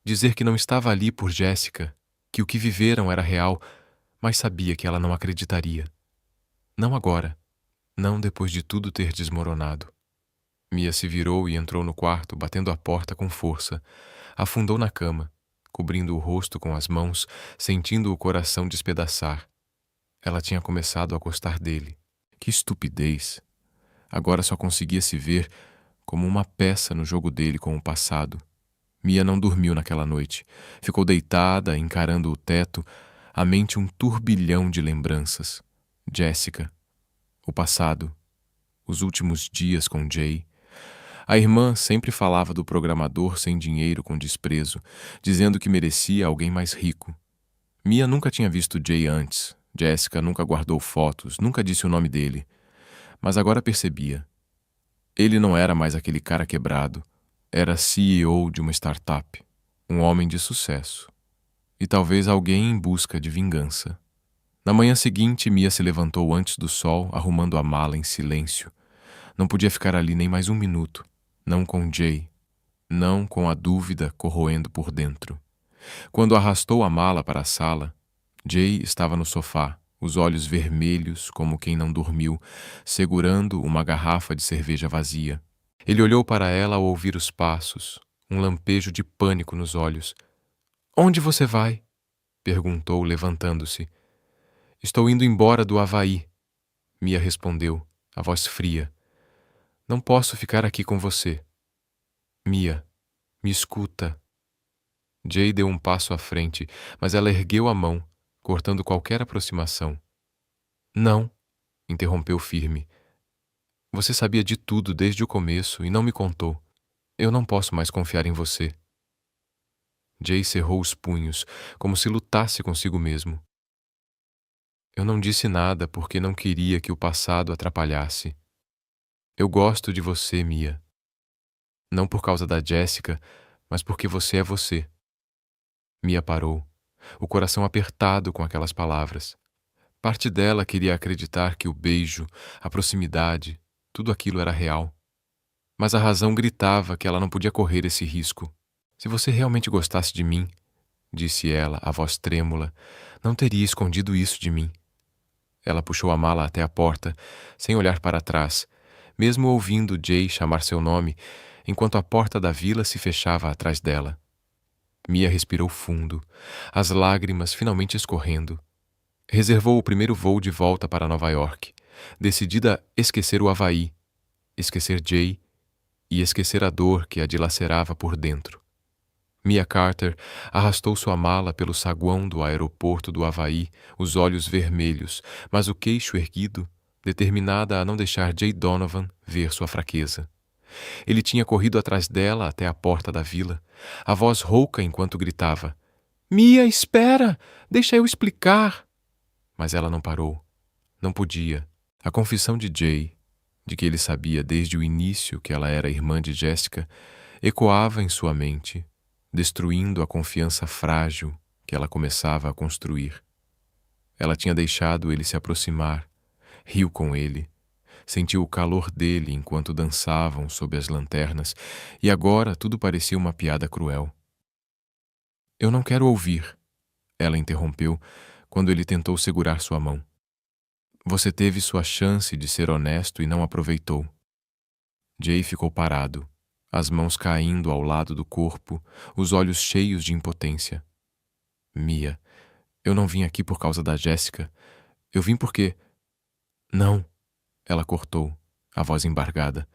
Speaker 1: dizer que não estava ali por Jessica, que o que viveram era real, mas sabia que ela não acreditaria. Não agora, não depois de tudo ter desmoronado. Mia se virou e entrou no quarto, batendo a porta com força. Afundou na cama, cobrindo o rosto com as mãos, sentindo o coração despedaçar. Ela tinha começado a gostar dele. Que estupidez! Agora só conseguia se ver como uma peça no jogo dele com o passado. Mia não dormiu naquela noite. Ficou deitada, encarando o teto, a mente um turbilhão de lembranças. Jessica, o passado, os últimos dias com Jay. A irmã sempre falava do programador sem dinheiro com desprezo, dizendo que merecia alguém mais rico. Mia nunca tinha visto Jay antes. Jessica nunca guardou fotos, nunca disse o nome dele. Mas agora percebia. Ele não era mais aquele cara quebrado. Era CEO de uma startup, um homem de sucesso. E talvez alguém em busca de vingança. Na manhã seguinte, Mia se levantou antes do sol, arrumando a mala em silêncio. Não podia ficar ali nem mais um minuto. Não com Jay. Não com a dúvida corroendo por dentro. Quando arrastou a mala para a sala, Jay estava no sofá, os olhos vermelhos como quem não dormiu, segurando uma garrafa de cerveja vazia. Ele olhou para ela ao ouvir os passos, um lampejo de pânico nos olhos. "Onde você vai?" perguntou, levantando-se. "Estou indo embora do Havaí", Mia respondeu, a voz fria. "Não posso ficar aqui com você." "Mia, me escuta." Jay deu um passo à frente, mas ela ergueu a mão, cortando qualquer aproximação. "Não", interrompeu firme. "Você sabia de tudo desde o começo e não me contou. Eu não posso mais confiar em você." Jay cerrou os punhos, como se lutasse consigo mesmo. "Eu não disse nada porque não queria que o passado atrapalhasse. Eu gosto de você, Mia. Não por causa da Jessica, mas porque você é você." Mia parou, o coração apertado com aquelas palavras. Parte dela queria acreditar que o beijo, a proximidade, tudo aquilo era real. Mas a razão gritava que ela não podia correr esse risco. "Se você realmente gostasse de mim", disse ela, a voz trêmula, "não teria escondido isso de mim." Ela puxou a mala até a porta, sem olhar para trás, mesmo ouvindo Jay chamar seu nome, enquanto a porta da vila se fechava atrás dela. Mia respirou fundo, as lágrimas finalmente escorrendo. Reservou o primeiro voo de volta para Nova York, decidida a esquecer o Havaí, esquecer Jay e esquecer a dor que a dilacerava por dentro. Mia Carter arrastou sua mala pelo saguão do aeroporto do Havaí, os olhos vermelhos, mas o queixo erguido, determinada a não deixar Jay Donovan ver sua fraqueza. Ele tinha corrido atrás dela até a porta da vila, a voz rouca enquanto gritava: "Mia, espera! Deixa eu explicar!" Mas ela não parou. Não podia. A confissão de Jay, de que ele sabia desde o início que ela era irmã de Jessica, ecoava em sua mente, destruindo a confiança frágil que ela começava a construir. Ela tinha deixado ele se aproximar, riu com ele, sentiu o calor dele enquanto dançavam sob as lanternas, e agora tudo parecia uma piada cruel. "Eu não quero ouvir", ela interrompeu quando ele tentou segurar sua mão. "Você teve sua chance de ser honesto e não aproveitou." Jay ficou parado, as mãos caindo ao lado do corpo, os olhos cheios de impotência. "Mia, eu não vim aqui por causa da Jessica. Eu vim porque..." "Não", ela cortou, a voz embargada.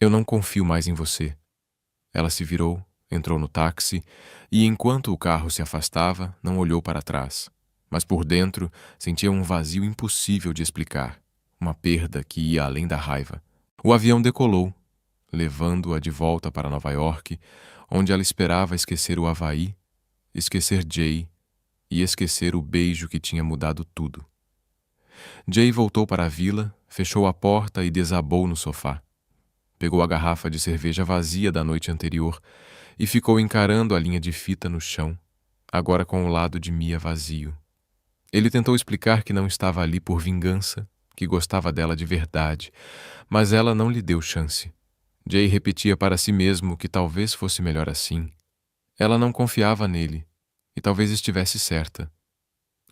Speaker 1: "Eu não confio mais em você." Ela se virou, entrou no táxi e, enquanto o carro se afastava, não olhou para trás. Mas por dentro sentia um vazio impossível de explicar, uma perda que ia além da raiva. O avião decolou, levando-a de volta para Nova York, onde ela esperava esquecer o Havaí esquecer Jay e esquecer o beijo que tinha mudado tudo. Jay voltou para a vila, fechou a porta e desabou no sofá. Pegou a garrafa de cerveja vazia da noite anterior e ficou encarando a linha de fita no chão, agora com o lado de Mia vazio. Ele tentou explicar que não estava ali por vingança, que gostava dela de verdade, mas ela não lhe deu chance. Jay repetia para si mesmo que talvez fosse melhor assim. Ela não confiava nele, e talvez estivesse certa.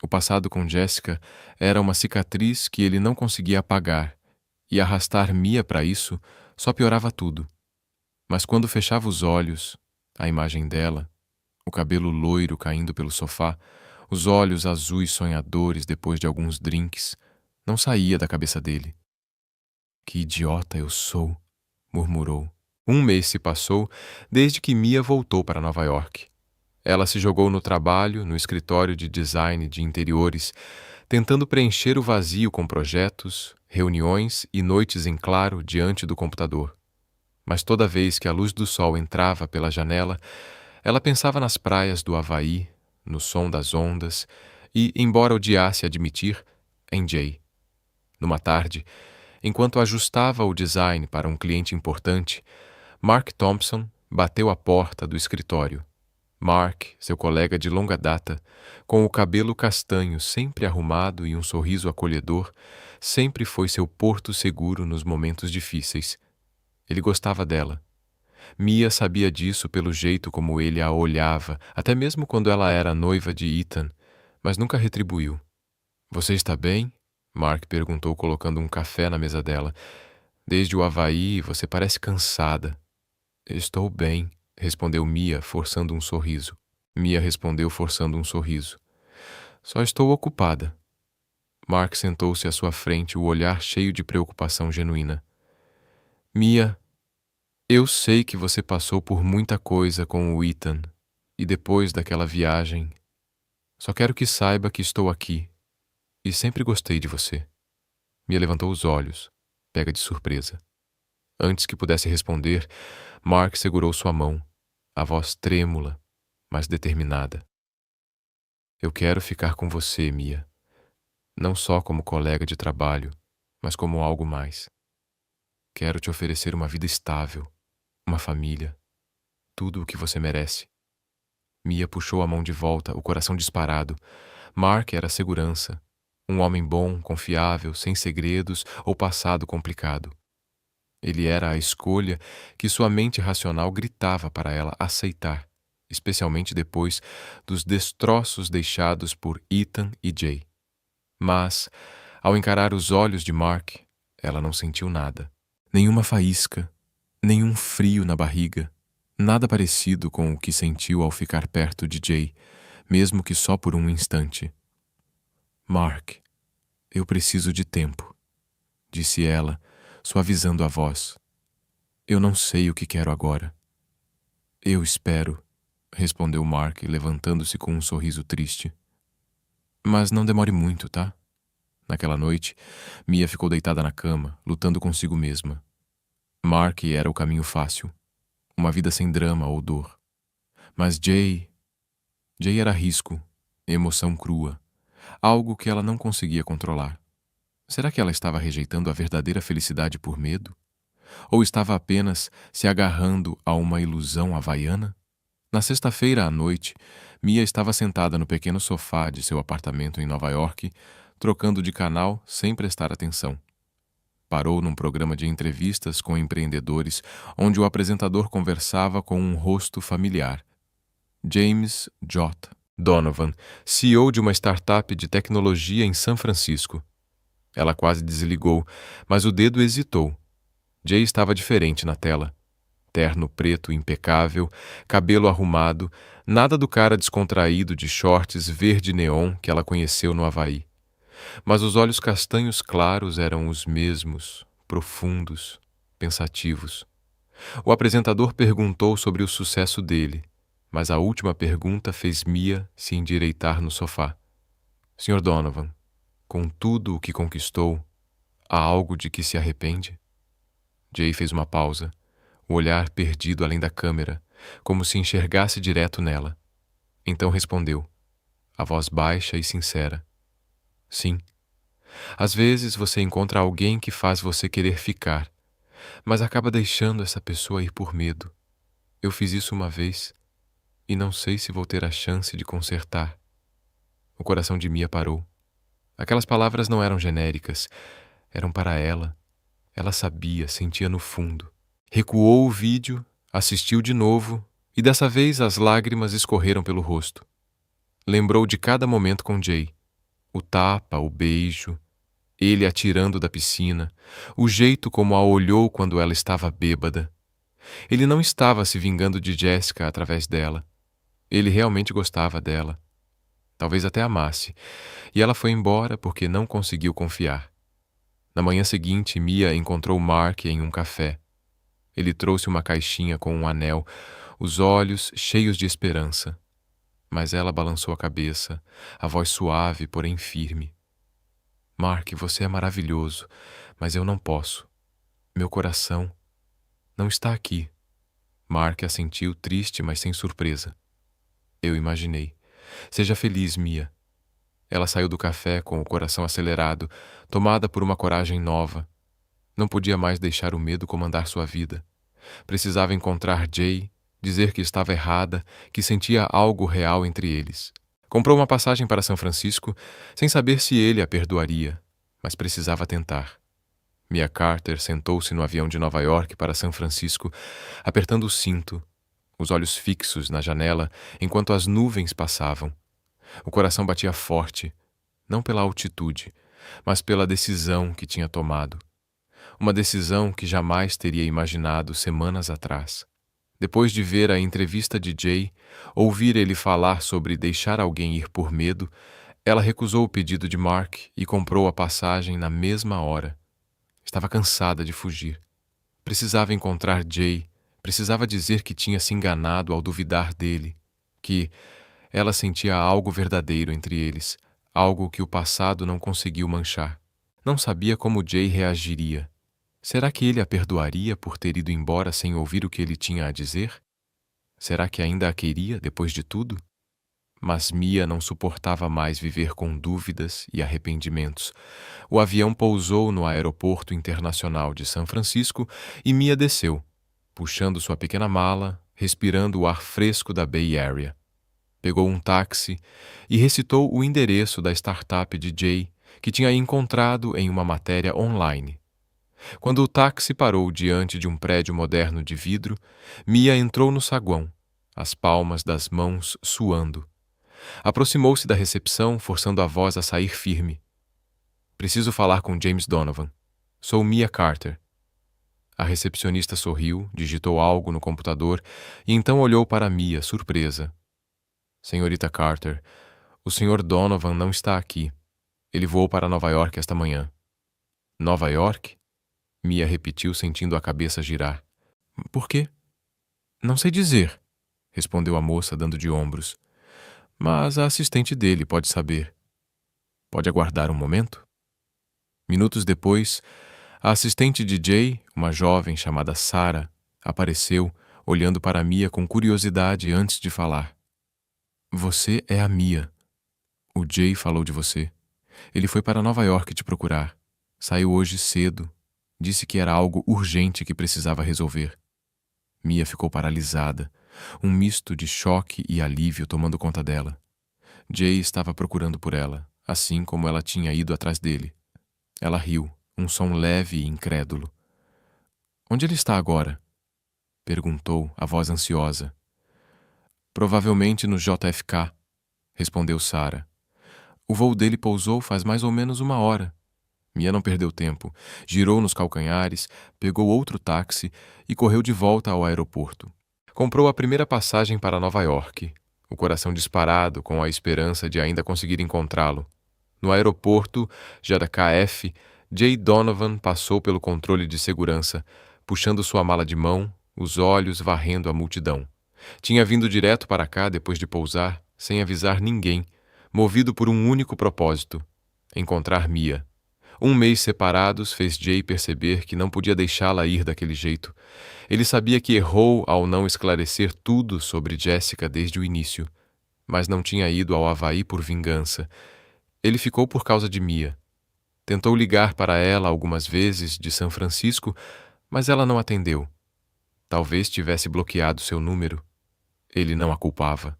Speaker 1: O passado com Jessica era uma cicatriz que ele não conseguia apagar, e arrastar Mia para isso só piorava tudo. Mas quando fechava os olhos, a imagem dela, o cabelo loiro caindo pelo sofá, os olhos azuis sonhadores depois de alguns drinks, não saía da cabeça dele. Que idiota eu sou, murmurou. Um mês se passou desde que Mia voltou para Nova York. Ela se jogou no trabalho, no escritório de design de interiores, tentando preencher o vazio com projetos, reuniões e noites em claro diante do computador. Mas toda vez que a luz do sol entrava pela janela, ela pensava nas praias do Havaí, no som das ondas e, embora odiasse admitir, em Jay. Numa tarde, enquanto ajustava o design para um cliente importante, Mark Thompson bateu à porta do escritório. Mark, seu colega de longa data, com o cabelo castanho sempre arrumado e um sorriso acolhedor, sempre foi seu porto seguro nos momentos difíceis. Ele gostava dela. Mia sabia disso pelo jeito como ele a olhava, até mesmo quando ela era noiva de Ethan, mas nunca retribuiu. "Você está bem?" Mark perguntou colocando um café na mesa dela. "Desde o Havaí, você parece cansada." "Estou bem", respondeu Mia, forçando um sorriso. Mia respondeu forçando um sorriso. "Só estou ocupada." Mark sentou-se à sua frente, o olhar cheio de preocupação genuína. "Mia, eu sei que você passou por muita coisa com o Ethan, e depois daquela viagem. Só quero que saiba que estou aqui, e sempre gostei de você." Mia levantou os olhos, pega de surpresa. Antes que pudesse responder, Mark segurou sua mão, a voz trêmula, mas determinada. "Eu quero ficar com você, Mia. Não só como colega de trabalho, mas como algo mais. Quero te oferecer uma vida estável, uma família, tudo o que você merece." Mia puxou a mão de volta, o coração disparado. Mark era segurança, um homem bom, confiável, sem segredos ou passado complicado. Ele era a escolha que sua mente racional gritava para ela aceitar, especialmente depois dos destroços deixados por Ethan e Jay. Mas, ao encarar os olhos de Mark, ela não sentiu nada. Nenhuma faísca, nenhum frio na barriga, nada parecido com o que sentiu ao ficar perto de Jay, mesmo que só por um instante. "Mark, eu preciso de tempo", disse ela, suavizando a voz. "Eu não sei o que quero agora." "Eu espero", respondeu Mark, levantando-se com um sorriso triste. "Mas não demore muito, tá?" Naquela noite, Mia ficou deitada na cama, lutando consigo mesma. Mark era o caminho fácil, uma vida sem drama ou dor. Mas Jay era risco, emoção crua, algo que ela não conseguia controlar. Será que ela estava rejeitando a verdadeira felicidade por medo? Ou estava apenas se agarrando a uma ilusão havaiana? Na sexta-feira à noite, Mia estava sentada no pequeno sofá de seu apartamento em Nova York, trocando de canal sem prestar atenção. Parou num programa de entrevistas com empreendedores, onde o apresentador conversava com um rosto familiar. James J. Donovan, CEO de uma startup de tecnologia em São Francisco. Ela quase desligou, mas o dedo hesitou. Jay estava diferente na tela. Terno preto impecável, cabelo arrumado, nada do cara descontraído de shorts verde neon que ela conheceu no Havaí. Mas os olhos castanhos claros eram os mesmos, profundos, pensativos. O apresentador perguntou sobre o sucesso dele, mas a última pergunta fez Mia se endireitar no sofá. "Sr. Donovan, com tudo o que conquistou, há algo de que se arrepende?" Jay fez uma pausa, o olhar perdido além da câmera, como se enxergasse direto nela. Então respondeu, a voz baixa e sincera. Sim. Às vezes você encontra alguém que faz você querer ficar, mas acaba deixando essa pessoa ir por medo. Eu fiz isso uma vez e não sei se vou ter a chance de consertar. O coração de Mia parou. Aquelas palavras não eram genéricas, eram para ela. Ela sabia, sentia no fundo. Recuou o vídeo, assistiu de novo e dessa vez as lágrimas escorreram pelo rosto. Lembrou de cada momento com Jay. O tapa, o beijo, ele atirando da piscina, o jeito como a olhou quando ela estava bêbada. Ele não estava se vingando de Jessica através dela. Ele realmente gostava dela. Talvez até amasse. E ela foi embora porque não conseguiu confiar. Na manhã seguinte, Mia encontrou Mark em um café. Ele trouxe uma caixinha com um anel, os olhos cheios de esperança. Mas ela balançou a cabeça, a voz suave, porém firme. Mark, você é maravilhoso, mas eu não posso. Meu coração não está aqui. Mark assentiu, triste, mas sem surpresa. Eu imaginei. Seja feliz, Mia. Ela saiu do café com o coração acelerado, tomada por uma coragem nova. Não podia mais deixar o medo comandar sua vida. Precisava encontrar Jay, dizer que estava errada, que sentia algo real entre eles. Comprou uma passagem para São Francisco, sem saber se ele a perdoaria, mas precisava tentar. Mia Carter sentou-se no avião de Nova York para São Francisco, apertando o cinto, os olhos fixos na janela enquanto as nuvens passavam. O coração batia forte, não pela altitude, mas pela decisão que tinha tomado. Uma decisão que jamais teria imaginado semanas atrás. Depois de ver a entrevista de Jay, ouvir ele falar sobre deixar alguém ir por medo, ela recusou o pedido de Mark e comprou a passagem na mesma hora. Estava cansada de fugir. Precisava encontrar Jay, precisava dizer que tinha se enganado ao duvidar dele, que ela sentia algo verdadeiro entre eles, algo que o passado não conseguiu manchar. Não sabia como Jay reagiria. Será que ele a perdoaria por ter ido embora sem ouvir o que ele tinha a dizer? Será que ainda a queria depois de tudo? Mas Mia não suportava mais viver com dúvidas e arrependimentos. O avião pousou no Aeroporto Internacional de São Francisco e Mia desceu, puxando sua pequena mala, respirando o ar fresco da Bay Area. Pegou um táxi e recitou o endereço da startup de Jay, que tinha encontrado em uma matéria online. Quando o táxi parou diante de um prédio moderno de vidro, Mia entrou no saguão, as palmas das mãos suando. Aproximou-se da recepção, forçando a voz a sair firme. Preciso falar com James Donovan. Sou Mia Carter. A recepcionista sorriu, digitou algo no computador e então olhou para Mia, surpresa. Senhorita Carter, o Sr. Donovan não está aqui. Ele voou para Nova York esta manhã. Nova York? Mia repetiu, sentindo a cabeça girar. Por quê? Não sei dizer, respondeu a moça, dando de ombros. Mas a assistente dele pode saber. Pode aguardar um momento? Minutos depois, a assistente de Jay, uma jovem chamada Sarah, apareceu, olhando para Mia com curiosidade antes de falar. Você é a Mia. O Jay falou de você. Ele foi para Nova York te procurar. Saiu hoje cedo. Disse que era algo urgente que precisava resolver. Mia ficou paralisada, um misto de choque e alívio tomando conta dela. Jay estava procurando por ela, assim como ela tinha ido atrás dele. Ela riu, um som leve e incrédulo. Onde ele está agora? Perguntou, a voz ansiosa. Provavelmente no JFK, respondeu Sarah. O voo dele pousou faz mais ou menos 1 hora. Mia não perdeu tempo, girou nos calcanhares, pegou outro táxi e correu de volta ao aeroporto. Comprou a primeira passagem para Nova York, o coração disparado com a esperança de ainda conseguir encontrá-lo. No aeroporto, JKF, Jay Donovan passou pelo controle de segurança, puxando sua mala de mão, os olhos varrendo a multidão. Tinha vindo direto para cá depois de pousar, sem avisar ninguém, movido por um único propósito: encontrar Mia. 1 mês separados fez Jay perceber que não podia deixá-la ir daquele jeito. Ele sabia que errou ao não esclarecer tudo sobre Jessica desde o início. mas não tinha ido ao Havaí por vingança. Ele ficou por causa de Mia. Tentou ligar para ela algumas vezes de São Francisco, mas ela não atendeu. Talvez tivesse bloqueado seu número. Ele não a culpava.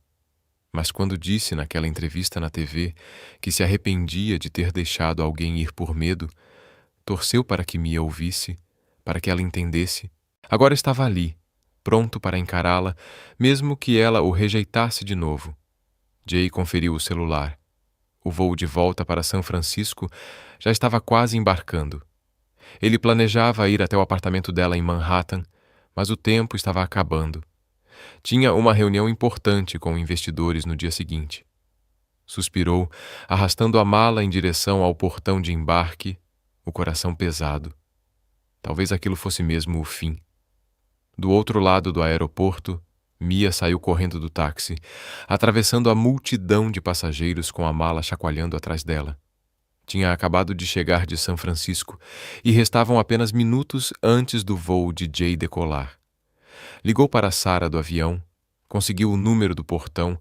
Speaker 1: Mas quando disse naquela entrevista na TV que se arrependia de ter deixado alguém ir por medo, torceu para que Mia ouvisse, para que ela entendesse. Agora estava ali, pronto para encará-la, mesmo que ela o rejeitasse de novo. Jay conferiu o celular. O voo de volta para São Francisco já estava quase embarcando. Ele planejava ir até o apartamento dela em Manhattan, mas o tempo estava acabando. Tinha uma reunião importante com investidores no dia seguinte. Suspirou, arrastando a mala em direção ao portão de embarque, o coração pesado. Talvez aquilo fosse mesmo o fim. Do outro lado do aeroporto, Mia saiu correndo do táxi, atravessando a multidão de passageiros com a mala chacoalhando atrás dela. Tinha acabado de chegar de São Francisco e restavam apenas minutos antes do voo de Jay decolar. Ligou para Sarah do avião, conseguiu o número do portão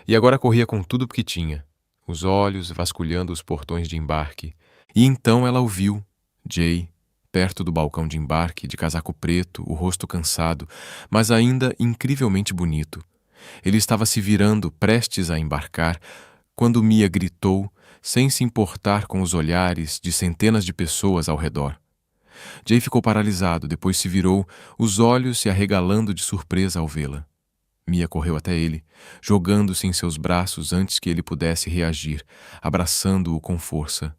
Speaker 1: e agora corria com tudo o que tinha, os olhos vasculhando os portões de embarque. E então ela o viu, Jay, perto do balcão de embarque, de casaco preto, o rosto cansado, mas ainda incrivelmente bonito. Ele estava se virando, prestes a embarcar, quando Mia gritou, sem se importar com os olhares de centenas de pessoas ao redor. Jay ficou paralisado, depois se virou, os olhos se arregalando de surpresa ao vê-la. Mia correu até ele, jogando-se em seus braços antes que ele pudesse reagir, abraçando-o com força.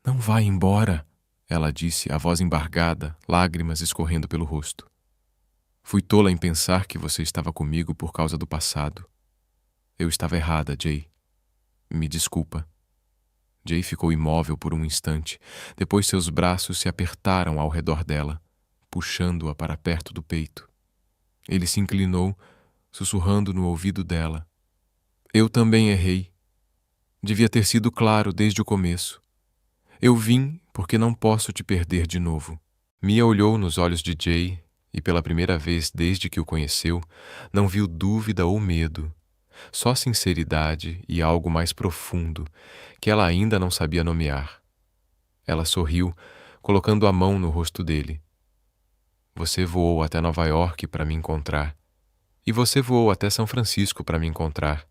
Speaker 1: "Não vá embora", ela disse, a voz embargada, lágrimas escorrendo pelo rosto. "Fui tola em pensar que você estava comigo por causa do passado. Eu estava errada, Jay. Me desculpa." Jay ficou imóvel por um instante, depois seus braços se apertaram ao redor dela, puxando-a para perto do peito. Ele se inclinou, sussurrando no ouvido dela. "Eu também errei. Devia ter sido claro desde o começo. Eu vim porque não posso te perder de novo." Mia olhou nos olhos de Jay e, pela primeira vez desde que o conheceu, não viu dúvida ou medo, só sinceridade e algo mais profundo que ela ainda não sabia nomear. Ela sorriu, colocando a mão no rosto dele. "Você voou até Nova York para me encontrar. E você voou até São Francisco para me encontrar."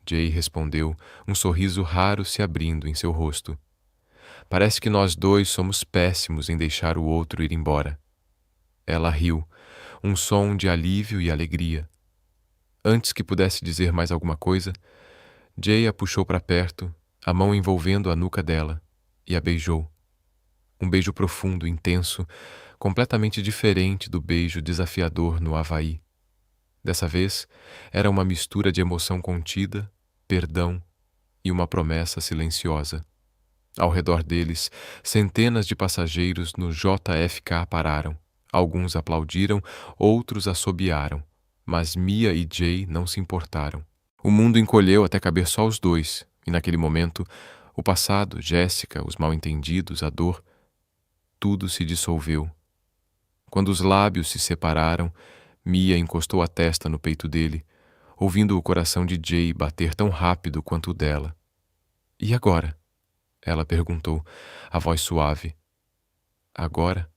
Speaker 1: Jay respondeu, um sorriso raro se abrindo em seu rosto. "Parece que nós dois somos péssimos em deixar o outro ir embora." Ela riu, um som de alívio e alegria. Antes que pudesse dizer mais alguma coisa, Jay a puxou para perto, a mão envolvendo a nuca dela, e a beijou. Um beijo profundo, intenso, completamente diferente do beijo desafiador no Havaí. Dessa vez, era uma mistura de emoção contida, perdão e uma promessa silenciosa. Ao redor deles, centenas de passageiros no JFK pararam. Alguns aplaudiram, outros assobiaram, mas Mia e Jay não se importaram. O mundo encolheu até caber só os dois, e naquele momento, o passado, Jéssica, os mal-entendidos, a dor, tudo se dissolveu. Quando os lábios se separaram, Mia encostou a testa no peito dele, ouvindo o coração de Jay bater tão rápido quanto o dela. "E agora?" ela perguntou, a voz suave. "Agora,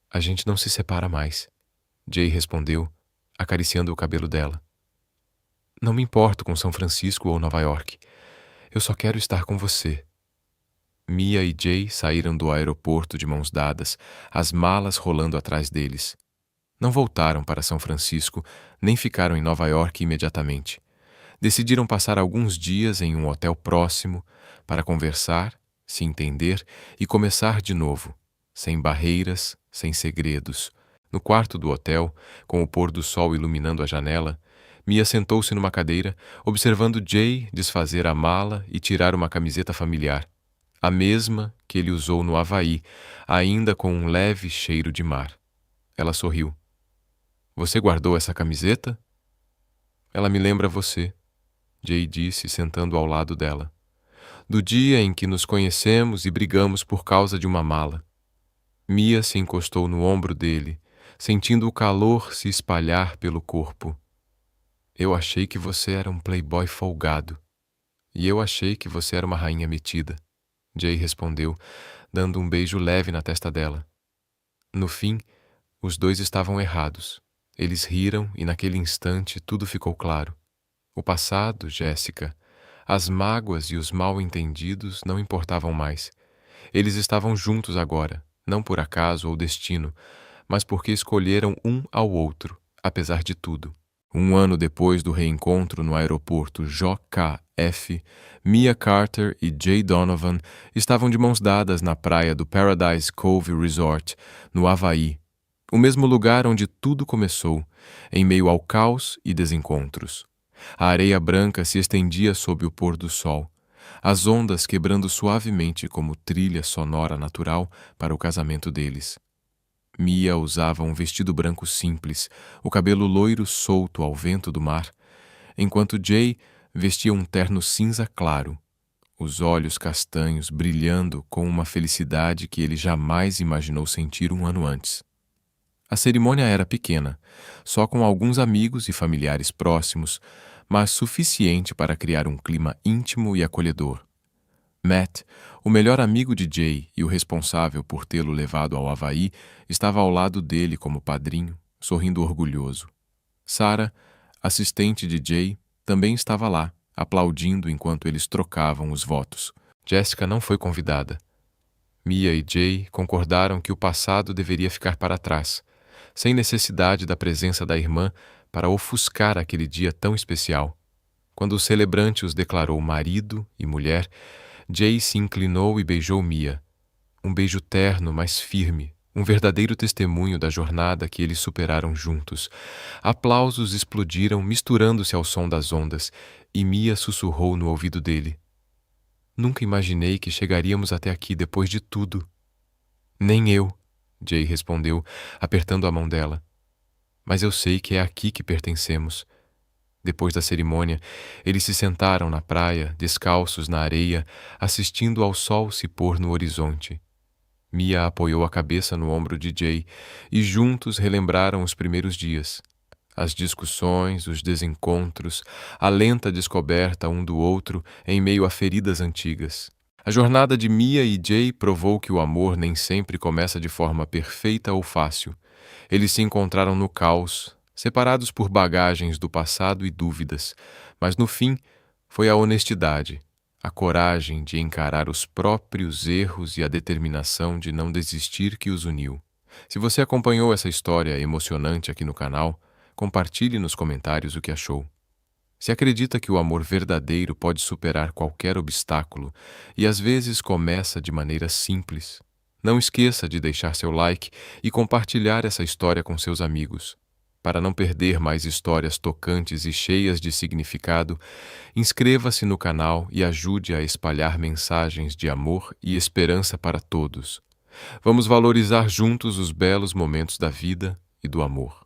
Speaker 1: a gente não se separa mais", Jay respondeu, acariciando o cabelo dela. "Não me importo com São Francisco ou Nova York. Eu só quero estar com você." Mia e Jay saíram do aeroporto de mãos dadas, as malas rolando atrás deles. Não voltaram para São Francisco, nem ficaram em Nova York imediatamente. Decidiram passar alguns dias em um hotel próximo para conversar, se entender e começar de novo, sem barreiras, sem segredos. No quarto do hotel, com o pôr do sol iluminando a janela, Mia sentou-se numa cadeira, observando Jay desfazer a mala e tirar uma camiseta familiar, a mesma que ele usou no Havaí, ainda com um leve cheiro de mar. Ela sorriu. "Você guardou essa camiseta?" "Ela me lembra você", Jay disse, sentando ao lado dela. "Do dia em que nos conhecemos e brigamos por causa de uma mala." Mia se encostou no ombro dele, sentindo o calor se espalhar pelo corpo. Eu achei que você era um playboy folgado. E eu achei que você era uma rainha metida. Jay respondeu, dando um beijo leve na testa dela. No fim, os dois estavam errados. Eles riram e naquele instante tudo ficou claro. O passado, Jéssica, as mágoas e os mal-entendidos não importavam mais. Eles estavam juntos agora, não por acaso ou destino, mas porque escolheram um ao outro, apesar de tudo. Um ano depois do reencontro no aeroporto JFK, Mia Carter e Jay Donovan estavam de mãos dadas na praia do Paradise Cove Resort, no Havaí, o mesmo lugar onde tudo começou, em meio ao caos e desencontros. A areia branca se estendia sob o pôr do sol, as ondas quebrando suavemente como trilha sonora natural para o casamento deles. Mia usava um vestido branco simples, o cabelo loiro solto ao vento do mar, enquanto Jay vestia um terno cinza claro, os olhos castanhos brilhando com uma felicidade que ele jamais imaginou sentir um ano antes. A cerimônia era pequena, só com alguns amigos e familiares próximos, mas suficiente para criar um clima íntimo e acolhedor. Matt, o melhor amigo de Jay e o responsável por tê-lo levado ao Havaí, estava ao lado dele como padrinho, sorrindo orgulhoso. Sarah, assistente de Jay, também estava lá, aplaudindo enquanto eles trocavam os votos. Jessica não foi convidada. Mia e Jay concordaram que o passado deveria ficar para trás, sem necessidade da presença da irmã para ofuscar aquele dia tão especial. Quando o celebrante os declarou marido e mulher, Jay se inclinou e beijou Mia. Um beijo terno, mas firme, um verdadeiro testemunho da jornada que eles superaram juntos. Aplausos explodiram, misturando-se ao som das ondas, e Mia sussurrou no ouvido dele. Nunca imaginei que chegaríamos até aqui depois de tudo. Nem eu, Jay respondeu, apertando a mão dela. Mas eu sei que é aqui que pertencemos. Depois da cerimônia, eles se sentaram na praia, descalços na areia, assistindo ao sol se pôr no horizonte. Mia apoiou a cabeça no ombro de Jay e juntos relembraram os primeiros dias. As discussões, os desencontros, a lenta descoberta um do outro em meio a feridas antigas. A jornada de Mia e Jay provou que o amor nem sempre começa de forma perfeita ou fácil. Eles se encontraram no caos, separados por bagagens do passado e dúvidas, mas no fim foi a honestidade, a coragem de encarar os próprios erros e a determinação de não desistir que os uniu. Se você acompanhou essa história emocionante aqui no canal, compartilhe nos comentários o que achou. Se acredita que o amor verdadeiro pode superar qualquer obstáculo e às vezes começa de maneira simples, não esqueça de deixar seu like e compartilhar essa história com seus amigos. Para não perder mais histórias tocantes e cheias de significado, inscreva-se no canal e ajude a espalhar mensagens de amor e esperança para todos. Vamos valorizar juntos os belos momentos da vida e do amor.